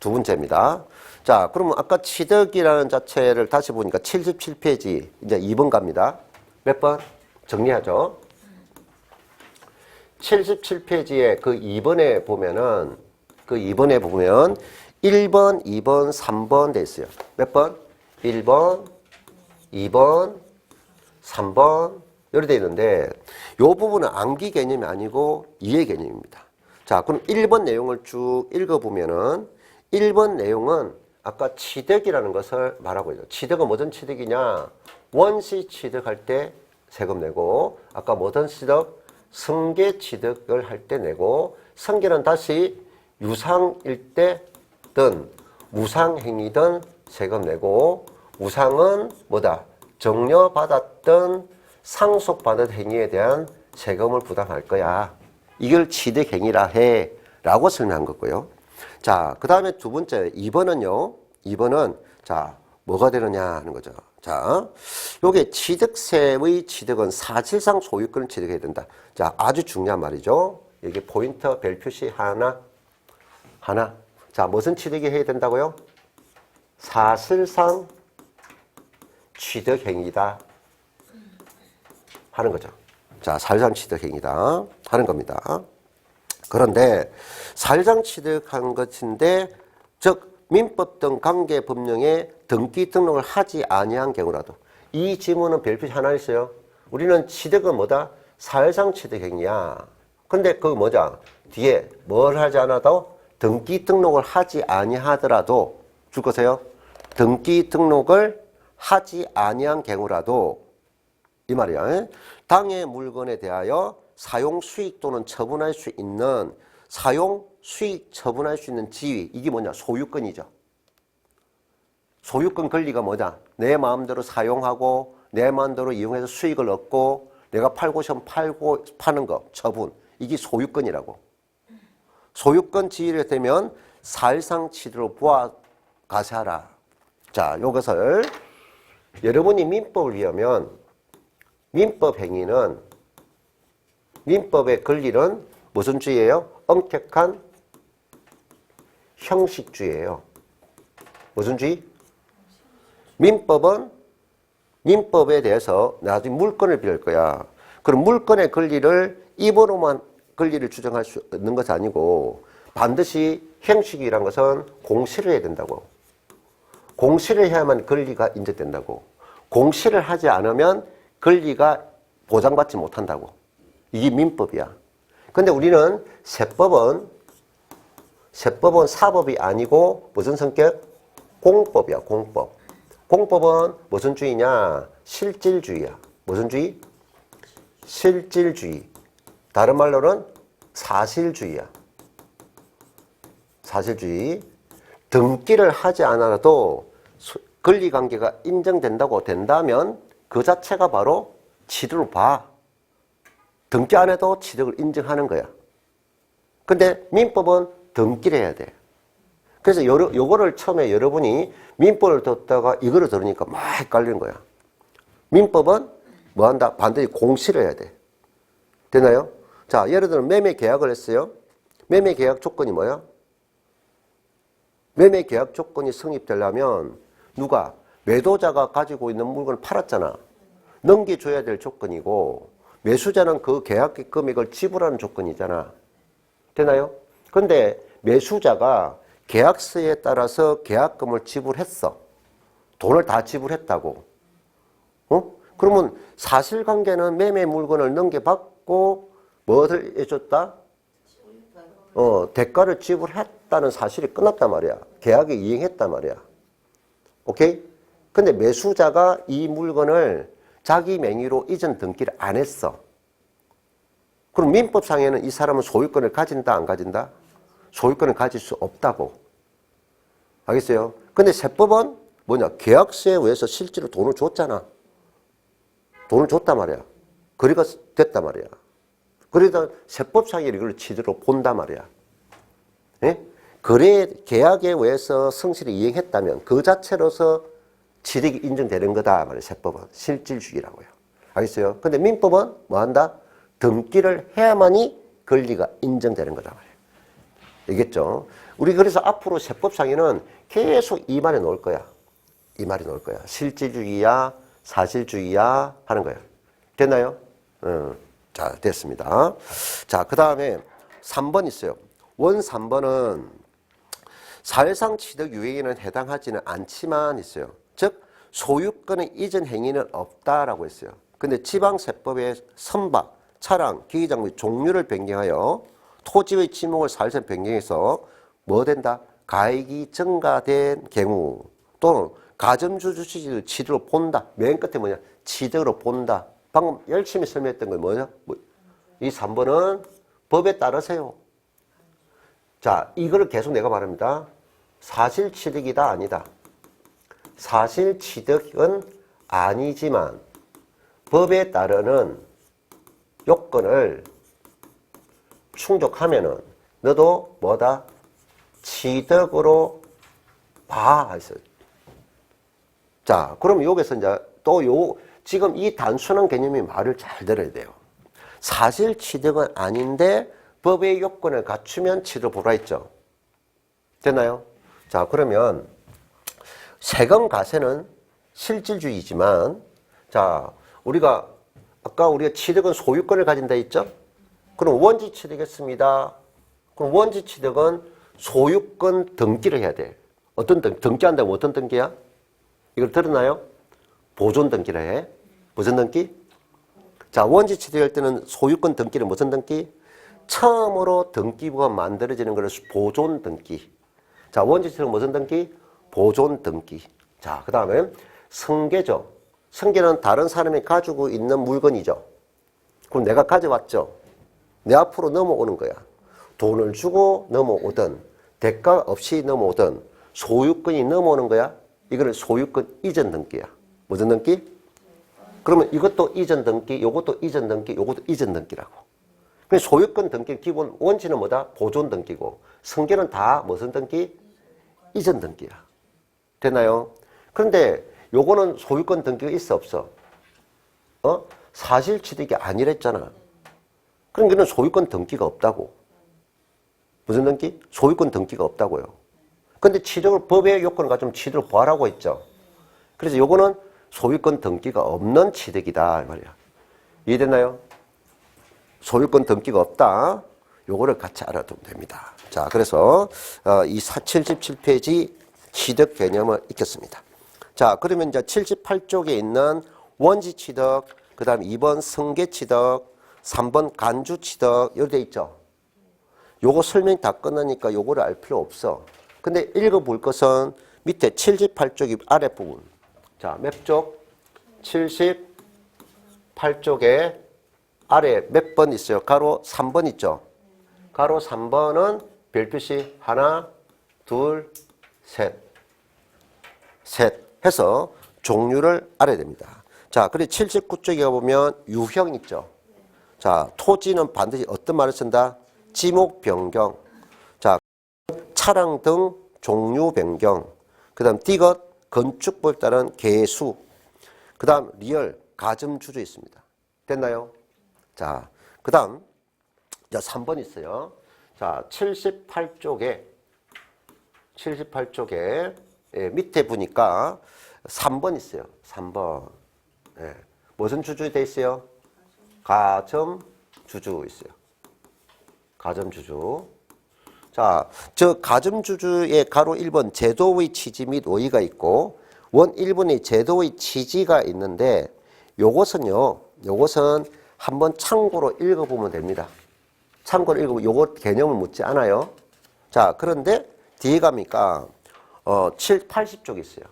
번째입니다. 자, 그러면 아까 취득이라는 자체를 다시 보니까 77페이지 이제 2번 갑니다. 몇 번? 정리하죠. 77페이지에 그 2번에 보면 1번, 2번, 3번 돼 있어요. 몇 번? 1번, 2번, 3번 이렇게 돼 있는데 이 부분은 암기 개념이 아니고 이해 개념입니다. 자, 그럼 1번 내용을 쭉 읽어보면은 1번 내용은 아까 취득이라는 것을 말하고 있어요. 취득은 무슨 취득이냐? 원시 취득할 때 세금 내고 아까 뭐든 취득? 승계 취득을 할 때 내고 승계는 다시 유상일 때든 무상행위든 세금 내고 우상은 뭐다? 정려받았던 상속받은 행위에 대한 세금을 부담할 거야. 이걸 취득행위라 해 라고 설명한 거고요. 자, 그 다음에 두 번째 2번은 자 뭐가 되느냐 하는 거죠. 자, 요게 취득세의 취득은 사실상 소유권을 취득해야 된다. 자, 아주 중요한 말이죠. 여기 포인터 별 표시 하나. 자, 무슨 취득이 해야 된다고요? 사실상 취득행위다 하는 거죠. 자, 사실상 취득행위다 하는 겁니다. 그런데 사실상 취득한 것인데 즉 민법 등 관계법령에 등기 등록을 하지 아니한 경우라도 이 지문은 별표 하나 있어요. 우리는 취득은 뭐다? 사실상 취득행위야. 근데 그 뭐자? 뒤에 뭘 하지 않아도 등기 등록을 하지 아니하더라도 줄 거세요. 등기 등록을 하지 아니한 경우라도 이 말이야. 당의 물건에 대하여 사용 수익 또는 처분할 수 있는 사용 수익 처분할 수 있는 지위 이게 뭐냐? 소유권이죠. 소유권 권리가 뭐냐? 내 마음대로 사용하고 내 마음대로 이용해서 수익을 얻고 내가 팔고 싶으면 팔고 파는 거 처분 이게 소유권이라고. 소유권 지위를 되면 사실상 취득으로 부합가세하라. 자, 이것을 여러분이 민법을 위하면 민법 행위는 민법의 권리는 무슨 주의예요? 엄격한 형식주의예요. 무슨 주의? 민법은 민법에 대해서 나중에 물권을 빌릴 거야. 그럼 물권의 권리를 입으로만 권리를 주장할 수 있는 것이 아니고 반드시 형식이란 것은 공시를 해야 된다고. 공시를 해야만 권리가 인정된다고. 공시를 하지 않으면 권리가 보장받지 못한다고. 이게 민법이야. 근데 우리는 세법은 사법이 아니고 무슨 성격? 공법이야, 공법. 공법은 무슨 주의냐? 실질주의야. 무슨 주의? 실질주의. 다른 말로는 사실주의야. 사실주의. 등기를 하지 않아도 권리관계가 인정된다고 된다면 그 자체가 바로 취득을 봐. 등기 안 해도 취득을 인정하는 거야. 근데 민법은 등기를 해야 돼. 그래서 요거를 처음에 여러분이 민법을 듣다가 이거를 들으니까 막 헷갈리는 거야. 민법은 뭐 한다? 반드시 공시를 해야 돼. 되나요? 자, 예를 들어 매매 계약을 했어요. 매매 계약 조건이 뭐야? 매매 계약 조건이 성립되려면 누가? 매도자가 가지고 있는 물건을 팔았잖아. 넘겨줘야 될 조건이고 매수자는 그 계약의 금액을 지불하는 조건이잖아. 되나요? 근데 매수자가 계약서에 따라서 계약금을 지불했어. 돈을 다 지불했다고. 그러면 사실관계는 매매 물건을 넘겨받고 뭐를 해줬다? 대가를 지불했다는 사실이 끝났단 말이야. 계약이 이행했단 말이야. 오케이? 근데 매수자가 이 물건을 자기 명의로 이전 등기를 안 했어. 그럼 민법상에는 이 사람은 소유권을 가진다, 안 가진다? 소유권을 가질 수 없다고. 알겠어요? 근데 세법은 뭐냐? 계약서에 의해서 실제로 돈을 줬잖아. 돈을 줬단 말이야. 거래가 됐단 말이야. 그러다 세법상에 이걸 취득으로 본단 말이야. 예? 거래 계약에 의해서 성실히 이행했다면 그 자체로서 취득이 인정되는 거다 말이야. 세법은 실질주의라고요. 알겠어요? 근데 민법은 뭐 한다? 등기를 해야만이 권리가 인정되는 거다 말이야. 알겠죠? 우리 그래서 앞으로 세법상에는 계속 이 말이 나올 거야. 이 말이 나올 거야. 실질주의야, 사실주의야 하는 거야. 됐나요? 자, 됐습니다. 자, 그 다음에 3번 있어요. 원 3번은 사회상 취득 유예에는 해당하지는 않지만 있어요. 즉, 소유권의 이전 행위는 없다라고 했어요. 근데 지방세법의 선박, 차량, 기기장비 종류를 변경하여 토지의 지목을 사실상 변경해서 뭐 된다? 가액이 증가된 경우 또는 가점주 주식을 취득으로 본다. 맨 끝에 뭐냐? 취득으로 본다. 방금 열심히 설명했던 건 뭐냐? 이 3번은 법에 따르세요. 자, 이거를 계속 내가 말합니다. 사실 취득이다, 아니다. 사실 취득은 아니지만 법에 따르는 요건을 충족하면은 너도 뭐다? 취득으로 봐. 했어요. 자, 그럼 여기서 이제 또 지금 이 단순한 개념이 말을 잘 들어야 돼요. 사실 취득은 아닌데 법의 요건을 갖추면 취득 보라 했죠. 됐나요? 자, 그러면 세금 과세는 실질주의지만 자, 아까 우리가 취득은 소유권을 가진다 했죠? 그럼 원지 취득했습니다. 그럼 원지 취득은 소유권 등기를 해야 돼. 어떤 등기한다면 어떤 등기야? 이걸 들었나요? 보존 등기를 해. 무슨 등기? 자, 원지 취득할 때는 소유권 등기는 무슨 등기? 처음으로 등기부가 만들어지는 것을 보존 등기. 자, 원지 취득은 무슨 등기? 보존 등기. 자, 그 다음에 승계죠. 승계는 다른 사람이 가지고 있는 물건이죠. 그럼 내가 가져왔죠. 내 앞으로 넘어오는 거야. 돈을 주고 넘어오든 대가 없이 넘어오든 소유권이 넘어오는 거야. 이거는 소유권 이전 등기야. 무슨 등기? 그러면 이것도 이전 등기, 요것도 이전 등기, 요것도 이전 등기라고. 그러니까 소유권 등기 기본 원칙은 뭐다? 보존 등기고 승계는 다 무슨 등기? 이전 등기야. 됐나요? 그런데 요거는 소유권 등기가 있어 없어? 사실 취득이 아니랬잖아. 그러니까 이건 소유권 등기가 없다고. 무슨 등기? 소유권 등기가 없다고요. 근데 취득을 법의 요건을 가지면 취득을 보하라고 했죠. 그래서 요거는 소유권 등기가 없는 취득이다 이 말이야. 이해됐나요? 소유권 등기가 없다. 요거를 같이 알아두면 됩니다. 자, 그래서 이 77페이지 취득 개념을 익혔습니다. 자, 그러면 이제 78쪽에 있는 원지 취득, 그 다음 2번 승계 취득, 3번 간주 취득, 여기 돼 있죠? 요거 설명 다 끝나니까 요거를 알 필요 없어. 근데 읽어볼 것은 밑에 78쪽이 아랫부분. 자, 몇 쪽? 78쪽에 아래 몇 번 있어요? 가로 3번 있죠? 가로 3번은 별표시 하나, 둘, 셋. 셋 해서 종류를 알아야 됩니다. 자, 그리고 79쪽에 가보면 유형 있죠? 자, 토지는 반드시 어떤 말을 쓴다? 지목 변경. 자, 차량 등 종류 변경. 그 다음 디귿, 건축법에 따른 개수. 그 다음 리얼, 가점주주 있습니다. 됐나요? 자, 그 다음 3번 있어요. 자, 78쪽에 밑에 보니까 3번 있어요. 3번. 예. 무슨 주주 돼 있어요? 가점주주 있어요. 가점주주. 자, 저 가점주주의 가로 1번 제도의 취지 및 의의가 있고 원 1번의 제도의 취지가 있는데 요것은 한번 참고로 읽어보면 됩니다. 참고로 읽어보면 요것 개념을 묻지 않아요. 자, 그런데 뒤에 가니까 80쪽이 있어요.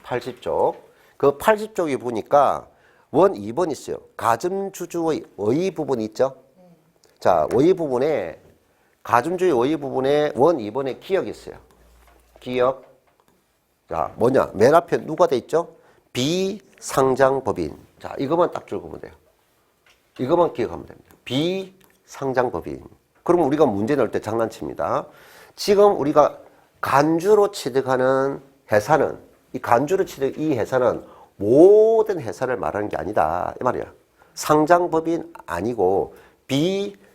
80쪽. 그 80쪽이 보니까 원 2번 있어요. 가점주주의 의 부분이 있죠. 자, 의 부분에 가점주의 의 부분에 원 2번에 기억이 있어요. 기억. 자, 뭐냐? 맨 앞에 누가 돼 있죠? 비상장법인. 자, 이것만 딱 적으면 돼요. 이것만 기억하면 됩니다. 비상장법인. 그럼 우리가 문제 낼 때 장난칩니다. 지금 우리가 간주로 취득하는 회사는, 이 간주로 취득 이 회사는 모든 회사를 말하는 게 아니다. 이 말이야. 상장법인 아니고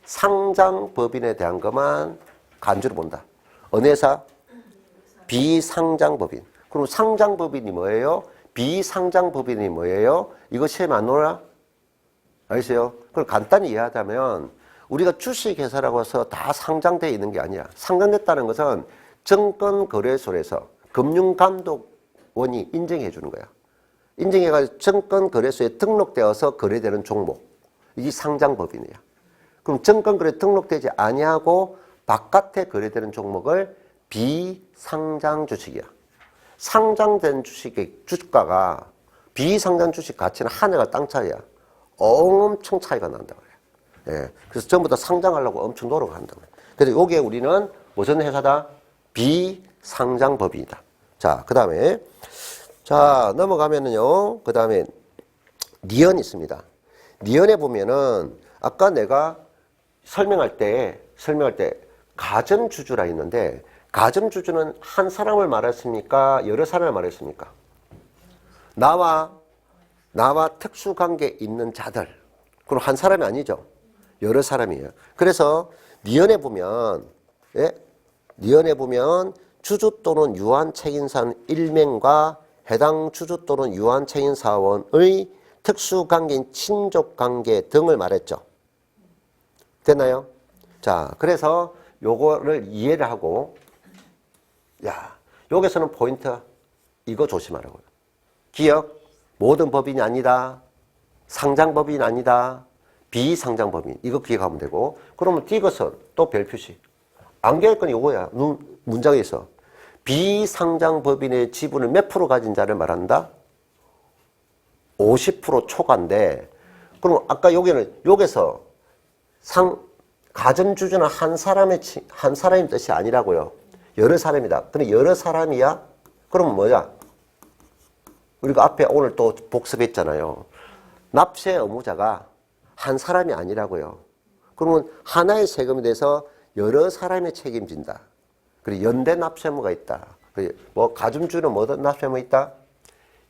비상장법인에 대한 것만 간주로 본다. 어느 회사? 비상장법인. 그럼 상장법인이 뭐예요? 비상장법인이 뭐예요? 이거 시험에 안 나오나? 알겠어요? 그걸 간단히 이해하자면 우리가 주식회사라고 해서 다 상장되어 있는 게 아니야. 상장됐다는 것은 증권거래소에서 금융감독원이 인정해 주는 거야. 인정해가지고 증권거래소에 등록되어서 거래되는 종목. 이게 상장법인이야. 그럼 증권거래 등록되지 아니하고 바깥에 거래되는 종목을 비상장 주식이야. 상장된 주식의 주가가 비상장 주식 가치는 하늘과 땅 차이야. 엄청 차이가 난다고 그래. 예. 그래서 전부 다 상장하려고 엄청 노력한다고 그래. 그래서 요게 우리는 무슨 회사다? 비상장법인이다. 자, 그 다음에 자, 넘어가면은요. 그 다음에 니언이 있습니다. 니언에 보면은 아까 내가 설명할 때 가점주주라 했는데 가점주주는 한 사람을 말했습니까? 여러 사람을 말했습니까? 나와 특수관계 있는 자들. 그럼 한 사람이 아니죠. 여러 사람이에요. 그래서 니언에 보면 주주 또는 유한 책임사원 1명과 해당 주주 또는 유한 책임사원의 특수관계인 친족관계 등을 말했죠. 됐나요? 자, 그래서 요거를 이해를 하고 여기서는 포인트 이거 조심하라고요. 기억, 모든 법인이 아니다. 상장법인이 아니다. 비상장법인. 이거 기억하면 되고. 그러면 이것은 또 별표시. 안 기억할 건 이거야. 문장에 있어. 비상장법인의 지분을 몇 프로 가진 자를 말한다? 50% 초과인데, 그럼 아까 여기서 가점주주는 한 사람의 뜻이 아니라고요. 여러 사람이다. 근데 여러 사람이야? 그럼 뭐야? 우리가 앞에 오늘 또 복습했잖아요. 납세 의무자가 한 사람이 아니라고요. 그러면 하나의 세금에 대해서 여러 사람이 책임진다. 그리고 연대 납세의무가 있다. 뭐 가점주는 뭐든 납세의무 있다?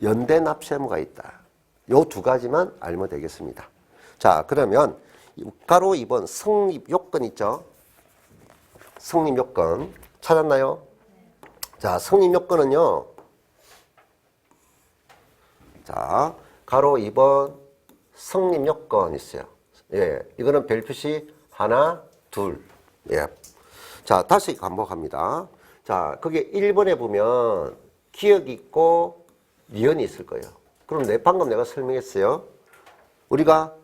연대 납세의무가 있다. 요 두 가지만 알면 되겠습니다. 자, 그러면 가로 2번 성립 요건 있죠? 성립 요건 찾았나요? 자, 성립 요건은요. 자, 가로 2번 성립 요건 있어요. 예, 이거는 별표시 하나, 둘. 예. 자, 다시 반복합니다. 자, 거기에 1번에 보면 기억이 있고 니언이 있을 거예요. 그럼 방금 내가 설명했어요. 우리가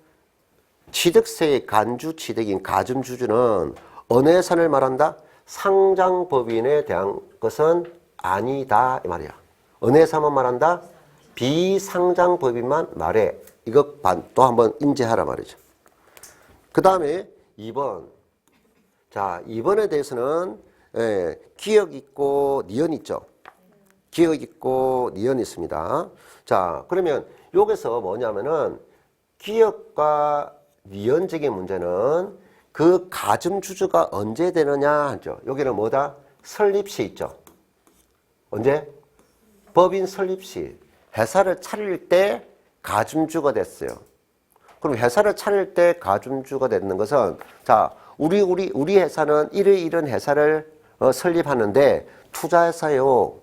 취득세의 간주 취득인 가점주주는 어느 회사를 말한다? 상장법인에 대한 것은 아니다 이 말이야. 어느 회사만 말한다? 비상장법인만 말해. 이거 또 한번 인지하라 말이죠. 그 다음에 2번. 자, 2번에 대해서는 기억 있고 니언 있죠. 기억 있고 니언 있습니다. 자, 그러면 여기서 뭐냐면은 기억과 니언적인 문제는 그 가점주주가 언제 되느냐 하죠. 여기는 뭐다? 설립시 있죠. 언제? 법인 설립시. 회사를 차릴 때 가점주가 됐어요. 그럼 회사를 차릴 때 가점주가 되는 것은 자, 우리 회사는 이런 회사를 설립하는데 투자회사요.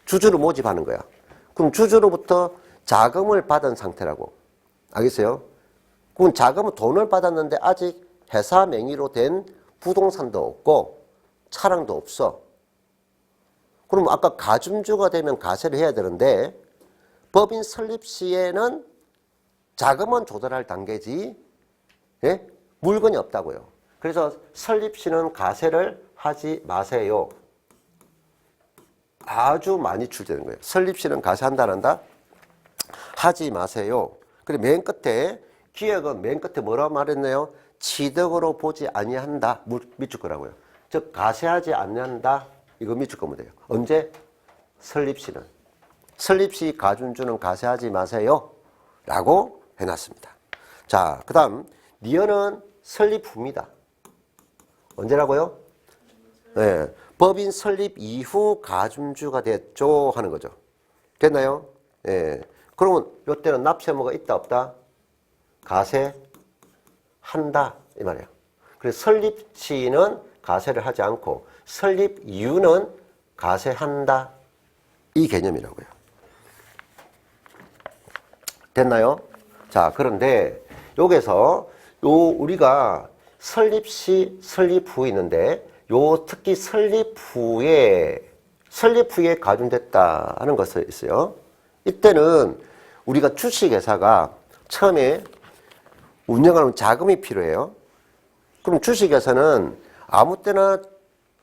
주주를 모집하는 거야. 그럼 주주로부터 자금을 받은 상태라고. 알겠어요? 그럼 자금은 돈을 받았는데 아직 회사 명의로 된 부동산도 없고 차량도 없어. 그럼 아까 가점주가 되면 가세를 해야 되는데 법인 설립 시에는 자금은 조달할 단계지, 예? 물건이 없다고요. 그래서 설립 시는 가세를 하지 마세요. 아주 많이 출제되는 거예요. 설립 시는 가세한다, 안 한다? 하지 마세요. 그리고 맨 끝에, 기억은 맨 끝에 뭐라고 말했나요? 취득으로 보지 아니한다. 밑줄 거라고요. 즉, 가세하지 않는다. 이거 밑줄 거면 돼요. 언제? 설립 시는. 설립 시 가준주는 가세하지 마세요. 라고 해놨습니다. 자, 그 다음, 니은은 설립 후입니다. 언제라고요? 네. 법인 설립 이후 가중주가 됐죠 하는 거죠. 됐나요? 예. 그러면 이때는 납세의무가 있다 없다? 가세한다 이 말이에요. 그래서 설립 시는 가세를 하지 않고 설립 이후는 가세한다 이 개념이라고요. 됐나요? 자, 그런데 여기서 우리가 설립 시, 설립 후 있는데 특히 설립 후에 가중됐다 하는 것이 있어요. 이때는 우리가 주식회사가 처음에 운영하는 자금이 필요해요. 그럼 주식회사는 아무 때나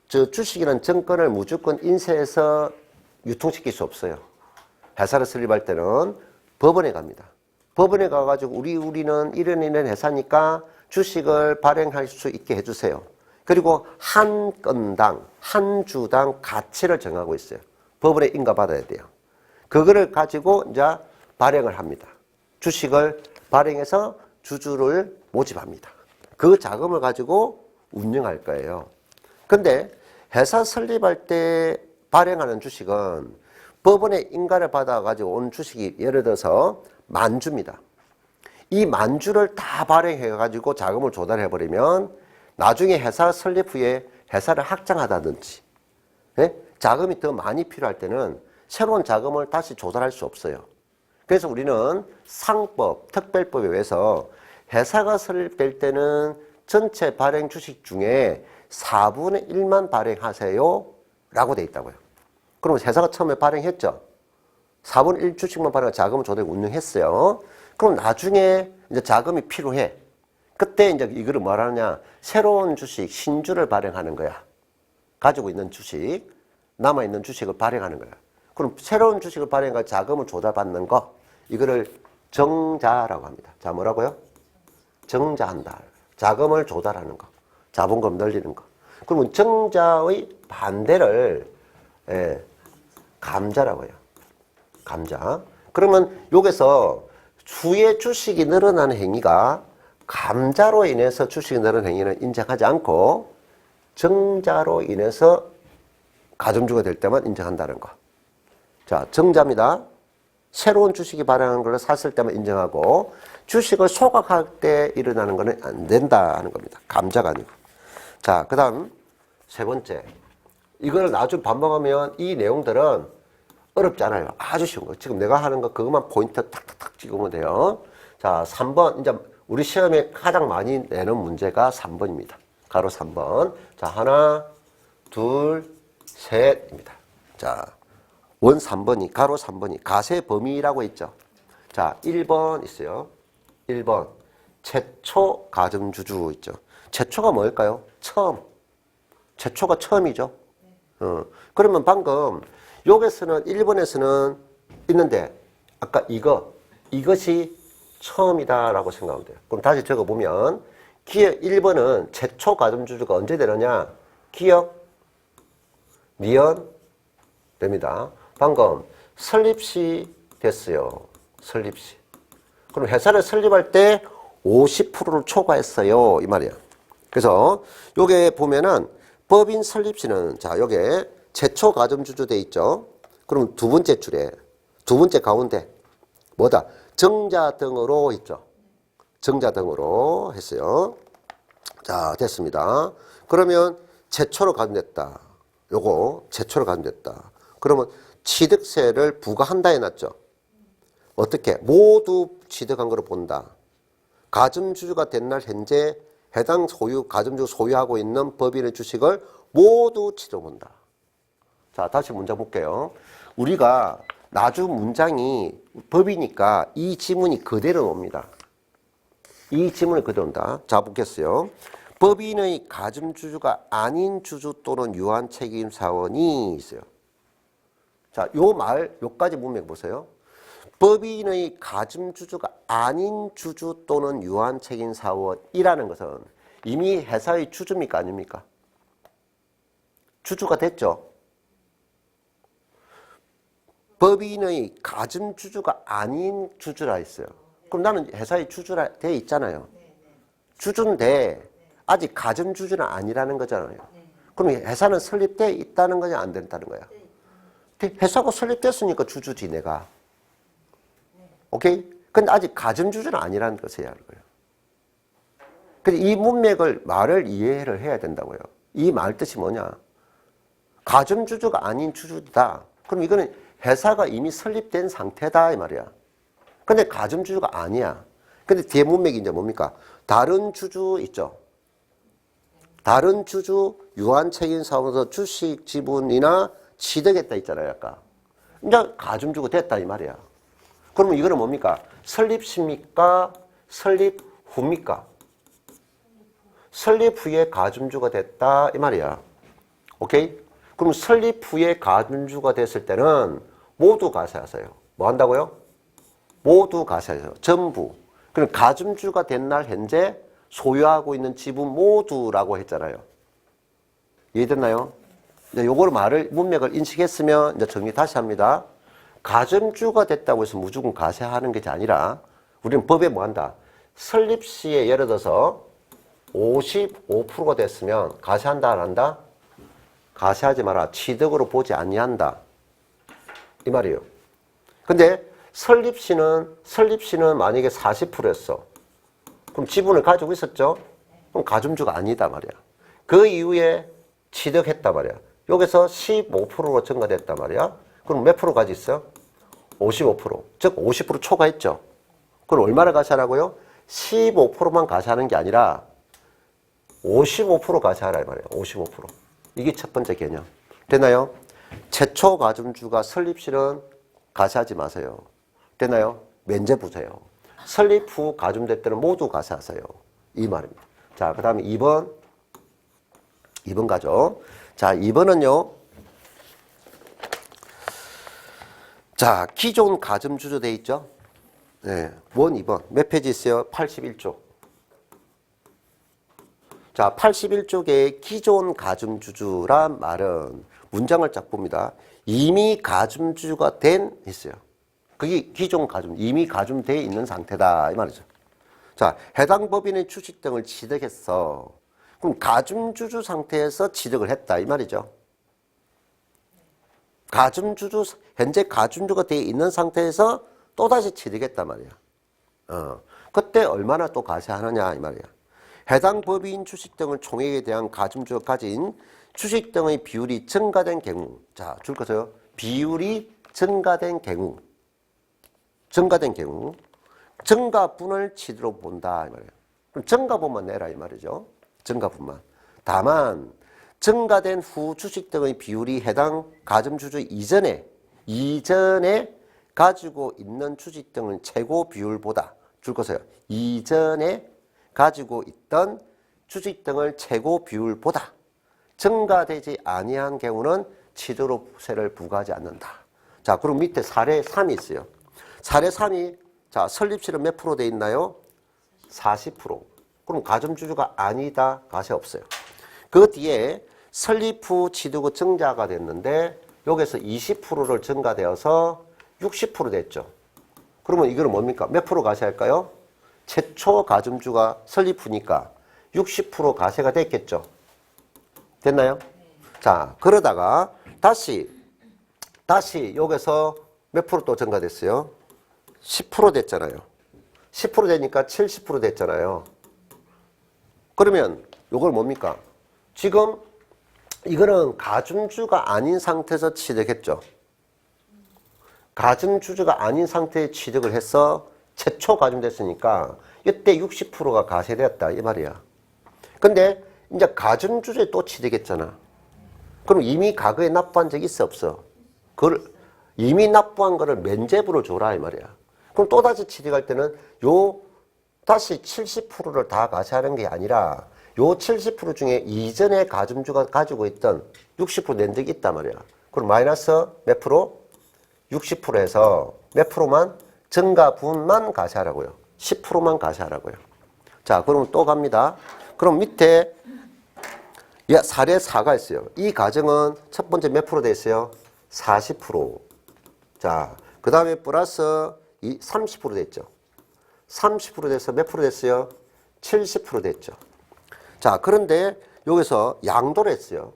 주식이라는 증권을 무조건 인쇄해서 유통시킬 수 없어요. 회사를 설립할 때는 법원에 갑니다. 법원에 가가지고 우리는 이런 회사니까 주식을 발행할 수 있게 해주세요. 그리고 한 건당, 한 주당 가치를 정하고 있어요. 법원에 인가받아야 돼요. 그거를 가지고 이제 발행을 합니다. 주식을 발행해서 주주를 모집합니다. 그 자금을 가지고 운영할 거예요. 근데 회사 설립할 때 발행하는 주식은 법원에 인가를 받아가지고 온 주식이 예를 들어서 만주입니다. 이 만주를 다 발행해가지고 자금을 조달해버리면 나중에 회사 설립 후에 회사를 확장하다든지 자금이 더 많이 필요할 때는 새로운 자금을 다시 조달할 수 없어요. 그래서 우리는 상법, 특별법에 의해서 회사가 설립될 때는 전체 발행 주식 중에 4분의 1만 발행하세요 라고 돼 있다고요. 그럼 회사가 처음에 발행했죠. 4분의 1 주식만 발행하고 자금을 조달하고 운영했어요. 그럼 나중에 이제 자금이 필요해. 그때 이제 이거를 뭐라 하느냐. 새로운 주식, 신주를 발행하는 거야. 가지고 있는 주식, 남아있는 주식을 발행하는 거야. 그럼 새로운 주식을 발행해서 자금을 조달받는 거, 이거를 정자라고 합니다. 자, 뭐라고요? 정자한다. 자금을 조달하는 거. 자본금 늘리는 거. 그러면 정자의 반대를 감자라고 해요. 감자. 그러면 여기서 주의 주식이 늘어나는 행위가 감자로 인해서 주식이 늘어나는 행위는 인정하지 않고 정자로 인해서 가중주가 될 때만 인정한다는 거. 자, 정자입니다. 새로운 주식이 발행한 걸 샀을 때만 인정하고 주식을 소각할 때 일어나는 거는 안 된다 하는 겁니다. 감자가 아니고. 자, 그 다음 세 번째. 이걸 나중에 반복하면 이 내용들은 어렵지 않아요. 아주 쉬운 거. 지금 내가 하는 거 그것만 포인트 탁탁탁 찍으면 돼요. 자, 3번. 이제 우리 시험에 가장 많이 내는 문제가 3번입니다. 가로 3번. 자, 하나, 둘, 셋입니다. 자, 원 3번이, 가로 3번이 가세 범위라고 있죠. 자, 1번 있어요. 1번. 최초 가점주주 있죠. 최초가 뭘까요? 처음. 최초가 처음이죠. 그러면 방금 여기서는 1번에서는 있는데 아까 이것이 처음이다라고 생각하면 돼요. 그럼 다시 적어보면 기억 1번은 최초 가점주주가 언제 되느냐? 기억, 니은 됩니다. 방금 설립시 됐어요. 설립시. 그럼 회사를 설립할 때 50%를 초과했어요. 이 말이야. 그래서 요게 보면은 법인 설립시는 자, 요게 최초 가점주주 돼 있죠. 그럼 두 번째 줄에 두 번째 가운데 뭐다? 정자 등으로 있죠. 정자 등으로 했어요. 자, 됐습니다. 그러면 최초로 가중됐다. 요거 최초로 가중됐다. 그러면 취득세를 부과한다 해놨죠. 어떻게? 모두 취득한 거로 본다. 가점주주가 된 날 현재 해당 가점주가 소유하고 있는 법인의 주식을 모두 취득본다. 자, 다시 문장 볼게요. 우리가 나주 문장이 법이니까 이 지문이 그대로 옵니다. 이 지문이 그대로 온다. 자, 보겠어요. 법인의 가점주주가 아닌 주주 또는 유한 책임 사원이 있어요. 자, 요 말, 요까지 문맥 보세요. 법인의 가점주주가 아닌 주주 또는 유한 책임 사원이라는 것은 이미 회사의 주주입니까? 아닙니까? 주주가 됐죠. 법인의 가점주주가 아닌 주주라 했어요. 그럼 나는 회사의 주주라 돼 있잖아요. 주주인데 아직 가점주주는 아니라는 거잖아요. 그럼 회사는 설립돼 있다는 거냐 안 된다는 거야? 회사가 설립됐으니까 주주지 내가. 오케이? 근데 아직 가점주주는 아니라는 것을 해야 하는 거예요. 근데 이 문맥을 말을 이해를 해야 된다고요. 이 말 뜻이 뭐냐? 가점주주가 아닌 주주다. 그럼 이거는 회사가 이미 설립된 상태다 이 말이야. 근데 가점주주가 아니야. 근데 뒤에 문맥이 이제 뭡니까? 다른 주주 있죠. 다른 주주 유한 책임 사원에서 주식 지분이나 취득했다 있잖아요, 아까. 이제 가점주가 됐다 이 말이야. 그러면 이거는 뭡니까? 설립시입니까? 설립 후입니까? 설립 후에 가점주가 됐다 이 말이야. 오케이? 그럼 설립 후에 가점주가 됐을 때는 모두 가세하세요. 뭐 한다고요? 모두 가세하세요. 전부. 그럼 가점주가 된 날 현재 소유하고 있는 지분 모두라고 했잖아요. 이해됐나요? 이제 요걸 말을 문맥을 인식했으면 이제 정리 다시 합니다. 가점주가 됐다고 해서 무조건 가세하는 것이 아니라 우리는 법에 뭐 한다? 설립 시에 예를 들어서 55%가 됐으면 가세한다 안 한다? 가세하지 마라. 취득으로 보지 아니한다. 이 말이에요. 근데 설립 시는 만약에 40%였어. 그럼 지분을 가지고 있었죠? 그럼 가점주가 아니다 말이야. 그 이후에 취득했단 말이야. 여기서 15%로 증가됐단 말이야. 그럼 몇 프로 가지 있어? 55%. 즉 50% 초과했죠. 그럼 얼마를 가세하라고요? 15%만 가세하는 게 아니라 55% 가세하라 이 말이에요. 55%. 이게 첫 번째 개념. 됐나요? 최초 가점주가 설립시는 가세하지 마세요. 됐나요? 면제 보세요. 설립 후 가점될 때는 모두 가세하세요. 이 말입니다. 자, 그 다음에 2번 가죠. 자, 2번은요. 자, 기존 가점주주 돼 있죠? 네. 2번. 몇 페이지 있어요? 81쪽. 자, 81쪽에 기존 가점주주란 말은 문장을 쫙 봅니다. 이미 가점주주가 된 있어요. 그게 기존 가점, 이미 가점되어 있는 상태다 이 말이죠. 자, 해당 법인의 주식 등을 취득했어. 그럼 가점주주 상태에서 취득을 했다 이 말이죠. 가점주주, 현재 가점주가 되어 있는 상태에서 또다시 취득했단 말이야. 그때 얼마나 또 가세하느냐 이 말이야. 해당 법인 주식 등을 총액에 대한 가점주가 가진 주식 등의 비율이 증가된 경우. 자, 줄 거세요. 비율이 증가된 경우. 증가분을 취득으로 본다 이 말이에요. 그럼 증가분만 내라 이 말이죠. 증가분만. 다만 증가된 후 주식 등의 비율이 해당 가점주주 이전에 가지고 있는 주식 등의 최고 비율보다 줄 거세요. 이전에 가지고 있던 주식 등을 최고 비율보다 증가되지 아니한 경우는 취득세를 부과하지 않는다. 자, 그럼 밑에 사례 3이 있어요. 사례 3이 자, 설립시는 몇 프로 돼 있나요? 40%. 그럼 가점주주가 아니다. 가세 없어요. 그 뒤에 설립 후 취득 후 증자가 됐는데 여기서 20%를 증가되어서 60% 됐죠. 그러면 이거는 뭡니까? 몇 프로 가세할까요? 최초 가점주가 설립 후니까 60% 가세가 됐겠죠. 됐나요? 자, 그러다가 다시 여기서 몇 프로 또 증가됐어요? 10% 됐잖아요. 10% 되니까 70% 됐잖아요. 그러면 이걸 뭡니까? 지금 이거는 가점주가 아닌 상태에서 취득했죠. 가점주주가 아닌 상태에 취득을 해서 최초 가점됐으니까 이때 60%가 가세되었다 이 말이야. 근데 이제 가점주주에 또 취득했잖아. 그럼 이미 과거에 납부한 적이 있어 없어? 그걸 이미 납부한 거를 면제부를 줘라 이 말이야. 그럼 또다시 취득할 때는 요 다시 70%를 다 가세하는 게 아니라 요 70% 중에 이전에 가점주가 가지고 있던 60% 낸 적이 있단 말이야. 그럼 마이너스 몇 프로? 60%에서 몇 프로만 증가분만 가세하라고요. 10%만 가세하라고요. 자, 그러면 또 갑니다. 그럼 밑에 사례 4가 있어요. 이 가정은 첫 번째 몇 프로 됐어요? 40%. 자, 그 다음에 플러스 30% 됐죠. 30% 돼서 몇 프로 됐어요? 70% 됐죠. 자, 그런데 여기서 양도를 했어요.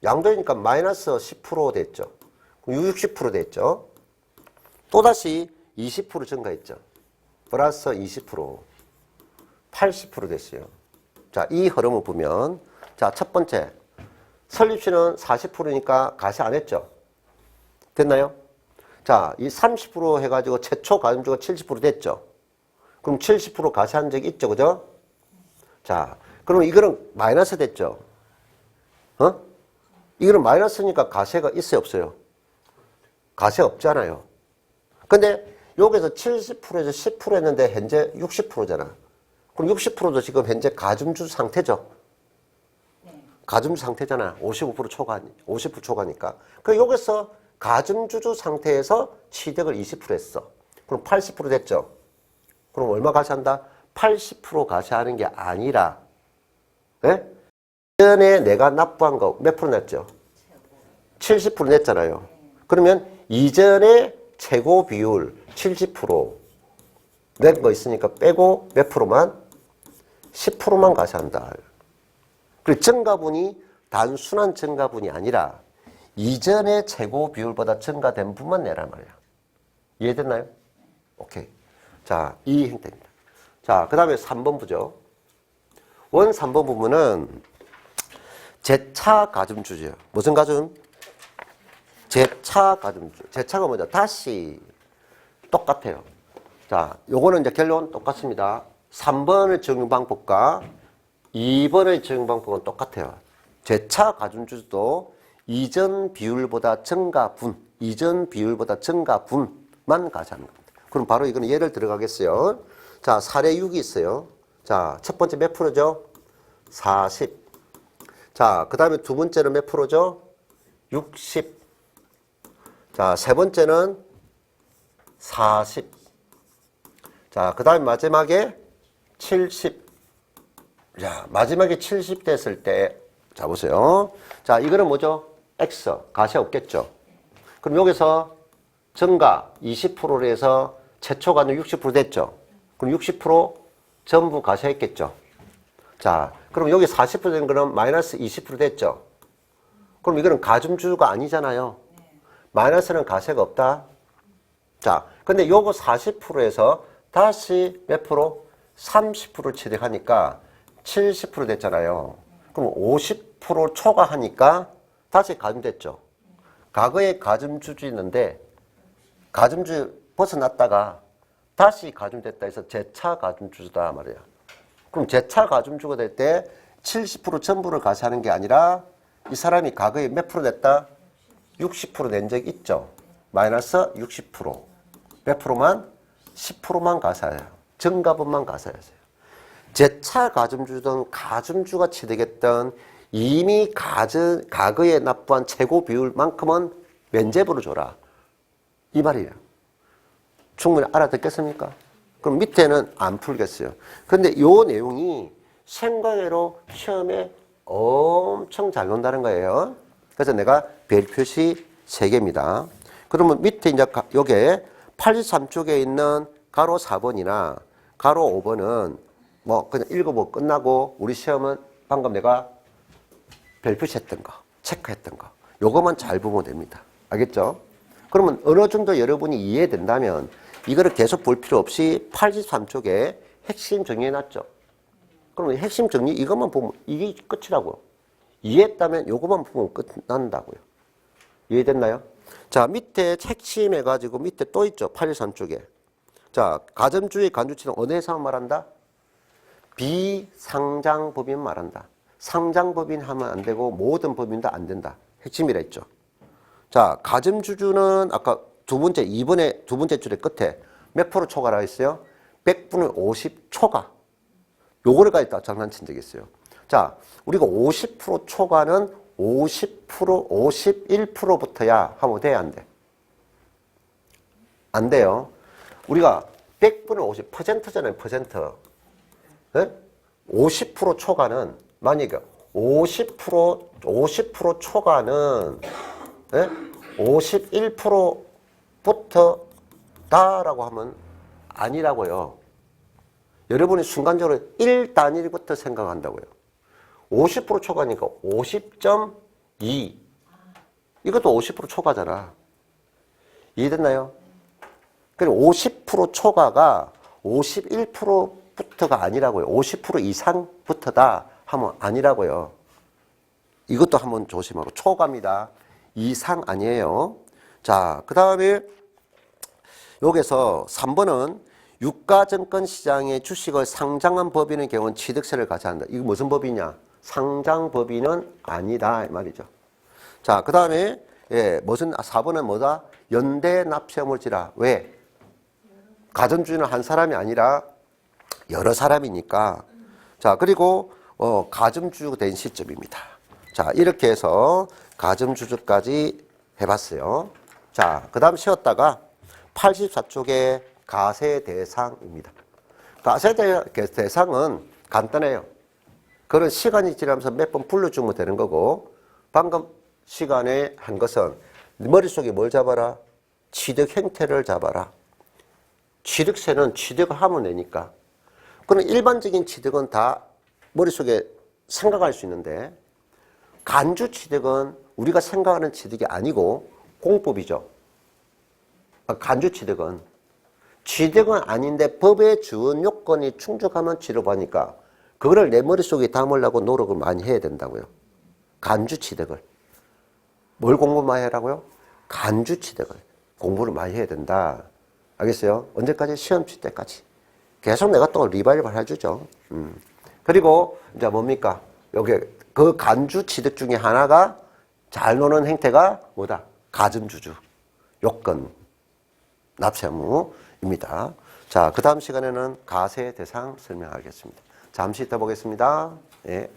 양도니까 마이너스 10% 됐죠. 60% 됐죠. 또다시 20% 증가했죠. 플러스 20%, 80% 됐어요. 자, 이 흐름을 보면, 자, 첫 번째, 설립시는 40%니까 가세 안 했죠. 됐나요? 자, 이 30% 해가지고 최초 가점주가 70% 됐죠. 그럼 70% 가세한 적이 있죠, 그죠? 자, 그럼 이거는 마이너스 됐죠. 이거는 마이너스니까 가세가 있어요, 없어요? 가세 없잖아요. 근데 여기서 70%에서 10% 했는데 현재 60%잖아. 그럼 60%도 지금 현재 가점주 상태죠. 가점주 상태잖아. 55% 초과, 50% 초과니까. 그럼 여기서 가점주주 상태에서 취득을 20% 했어. 그럼 80% 됐죠. 그럼 얼마 가세한다? 80% 가세하는 게 아니라, 예? 이전에 내가 납부한 거 몇 프로 냈죠? 70% 냈잖아요. 그러면 이전에 최고 비율 70% 낸 거 있으니까 빼고 몇 프로만? 10%만 가세한다. 그리고 증가분이 단순한 증가분이 아니라 이전의 최고 비율보다 증가된 분만 내란 말이야. 이해됐나요? 오케이. 자, 이 형태입니다. 자, 그 다음에 3번 부죠. 원 3번 부분은 재차 가점주죠. 무슨 가점? 재차 가점주. 재차가 뭐죠? 다시 똑같아요. 자, 요거는 이제 결론 똑같습니다. 3번의 적용 방법과 2번의 적용 방법은 똑같아요. 재차 가점주도 이전 비율보다 증가분, 이전 비율보다 증가분만 가세하는 겁니다. 그럼 바로 이거는 예를 들어가겠어요. 자, 사례 6이 있어요. 자, 첫 번째 몇 프로죠? 40. 자, 그 다음에 두 번째는 몇 프로죠? 60. 자, 세 번째는 40. 자, 그 다음에 마지막에 70. 자, 마지막에 70 됐을 때, 자, 보세요. 자, 이거는 뭐죠? X. 가세 없겠죠? 그럼 여기서 증가 20%로 해서 최초 가는 60% 됐죠? 그럼 60% 전부 가세했겠죠? 자, 그럼 여기 40% 된 거는 마이너스 20% 됐죠? 그럼 이거는 가점주가 아니잖아요. 마이너스는 가세가 없다. 자, 근데 요거 40%에서 다시 몇 프로? 30% 취득하니까 70% 됐잖아요. 그럼 50% 초과하니까 다시 가점됐죠. 과거에 가점주주 있는데 가점주 벗어났다가 다시 가점됐다 해서 재차 가점주다 말이야. 그럼 재차 가점주가 될 때 70% 전부를 가세하는 게 아니라 이 사람이 과거에 몇 프로 냈다? 60% 낸 적이 있죠. 마이너스 60%. 몇 프로만? 10%만 가세해요. 증가분만 가세하세요. 재차 가점주든 가점주가 취득했던 이미 과거에 납부한 최고 비율만큼은 면제부를 줘라. 이 말이에요. 충분히 알아듣겠습니까? 그럼 밑에는 안 풀겠어요. 근데 이 내용이 생각외로 시험에 엄청 잘 논다는 거예요. 그래서 내가 별 표시 3개입니다. 그러면 밑에 이제 요게 83쪽에 있는 가로 4번이나 가로 5번은 뭐 그냥 읽어보고 끝나고 우리 시험은 방금 내가 별 표시했던 거, 체크했던 거 요거만 잘 보면 됩니다. 알겠죠? 그러면 어느 정도 여러분이 이해된다면 이거를 계속 볼 필요 없이 83쪽에 핵심 정리해놨죠. 그러면 핵심 정리 이것만 보면 이게 끝이라고요. 이해했다면 요것만 보면 끝난다고요. 이해됐나요? 자, 밑에 핵심 해가지고 밑에 또 있죠. 83쪽에. 자, 가점주의 간주치는 어느 회사만 말한다? 비상장법인 말한다. 상장법인 하면 안 되고 모든 법인도 안 된다. 핵심이라 했죠. 자, 가점주주는 아까 2번의 두 번째 줄의 끝에 몇 프로 초과라고 했어요? 100분의 50 초과. 요거를 가지고 장난친 적이 있어요. 자, 우리가 50% 초과는 50%, 51%부터야 하면 돼, 안 돼? 안 돼요. 우리가 100분의 50, 퍼센트잖아요, 퍼센트. 네? 50% 초과는, 만약에 50% 초과는, 네? 51%부터 다라고 하면 아니라고요. 여러분이 순간적으로 1단위부터 생각한다고요. 50% 초과니까 50.2. 이것도 50% 초과잖아. 이해됐나요? 그럼 50% 초과가 51%부터가 아니라고요. 50% 이상부터다 하면 아니라고요. 이것도 한번 조심하고. 초과입니다. 이상 아니에요. 자, 그 다음에 여기서 3번은 유가증권 시장에 주식을 상장한 법인의 경우는 취득세를 가져야 한다. 이거 무슨 법이냐? 상장법인은 아니다 이 말이죠. 자, 그 다음에 무슨 4번은 뭐다? 연대 납세험을 지라. 왜? 가전주인은 한 사람이 아니라 여러 사람이니까. 자, 그리고 가점주주가 된 시점입니다. 자, 이렇게 해서 가점주주까지 해봤어요. 자, 그 다음 쉬었다가 84쪽에 가세대상입니다. 가세대상은 간단해요. 그런 시간이 지나면서 몇 번 불러주면 되는 거고, 방금 시간에 한 것은 머릿속에 뭘 잡아라? 취득 행태를 잡아라. 취득세는 취득을 하면 되니까. 그런 일반적인 취득은 다 머릿속에 생각할 수 있는데, 간주 취득은 우리가 생각하는 취득이 아니고 공법이죠. 간주 취득은 아닌데 법에 주은 요건이 충족하면 취득하니까 그거를 내 머릿속에 담으려고 노력을 많이 해야 된다고요. 간주 취득을. 뭘 공부 많이 하라고요? 간주 취득을. 공부를 많이 해야 된다. 알겠어요? 언제까지? 시험 칠 때까지. 계속 내가 또 리바이벌 해주죠. 그리고 이제 뭡니까? 여기 그 간주 취득 중에 하나가 잘 노는 행태가 뭐다? 가점주주. 요건. 납세 의무입니다. 자, 그 다음 시간에는 가세 대상 설명하겠습니다. 잠시 있다 보겠습니다. 예.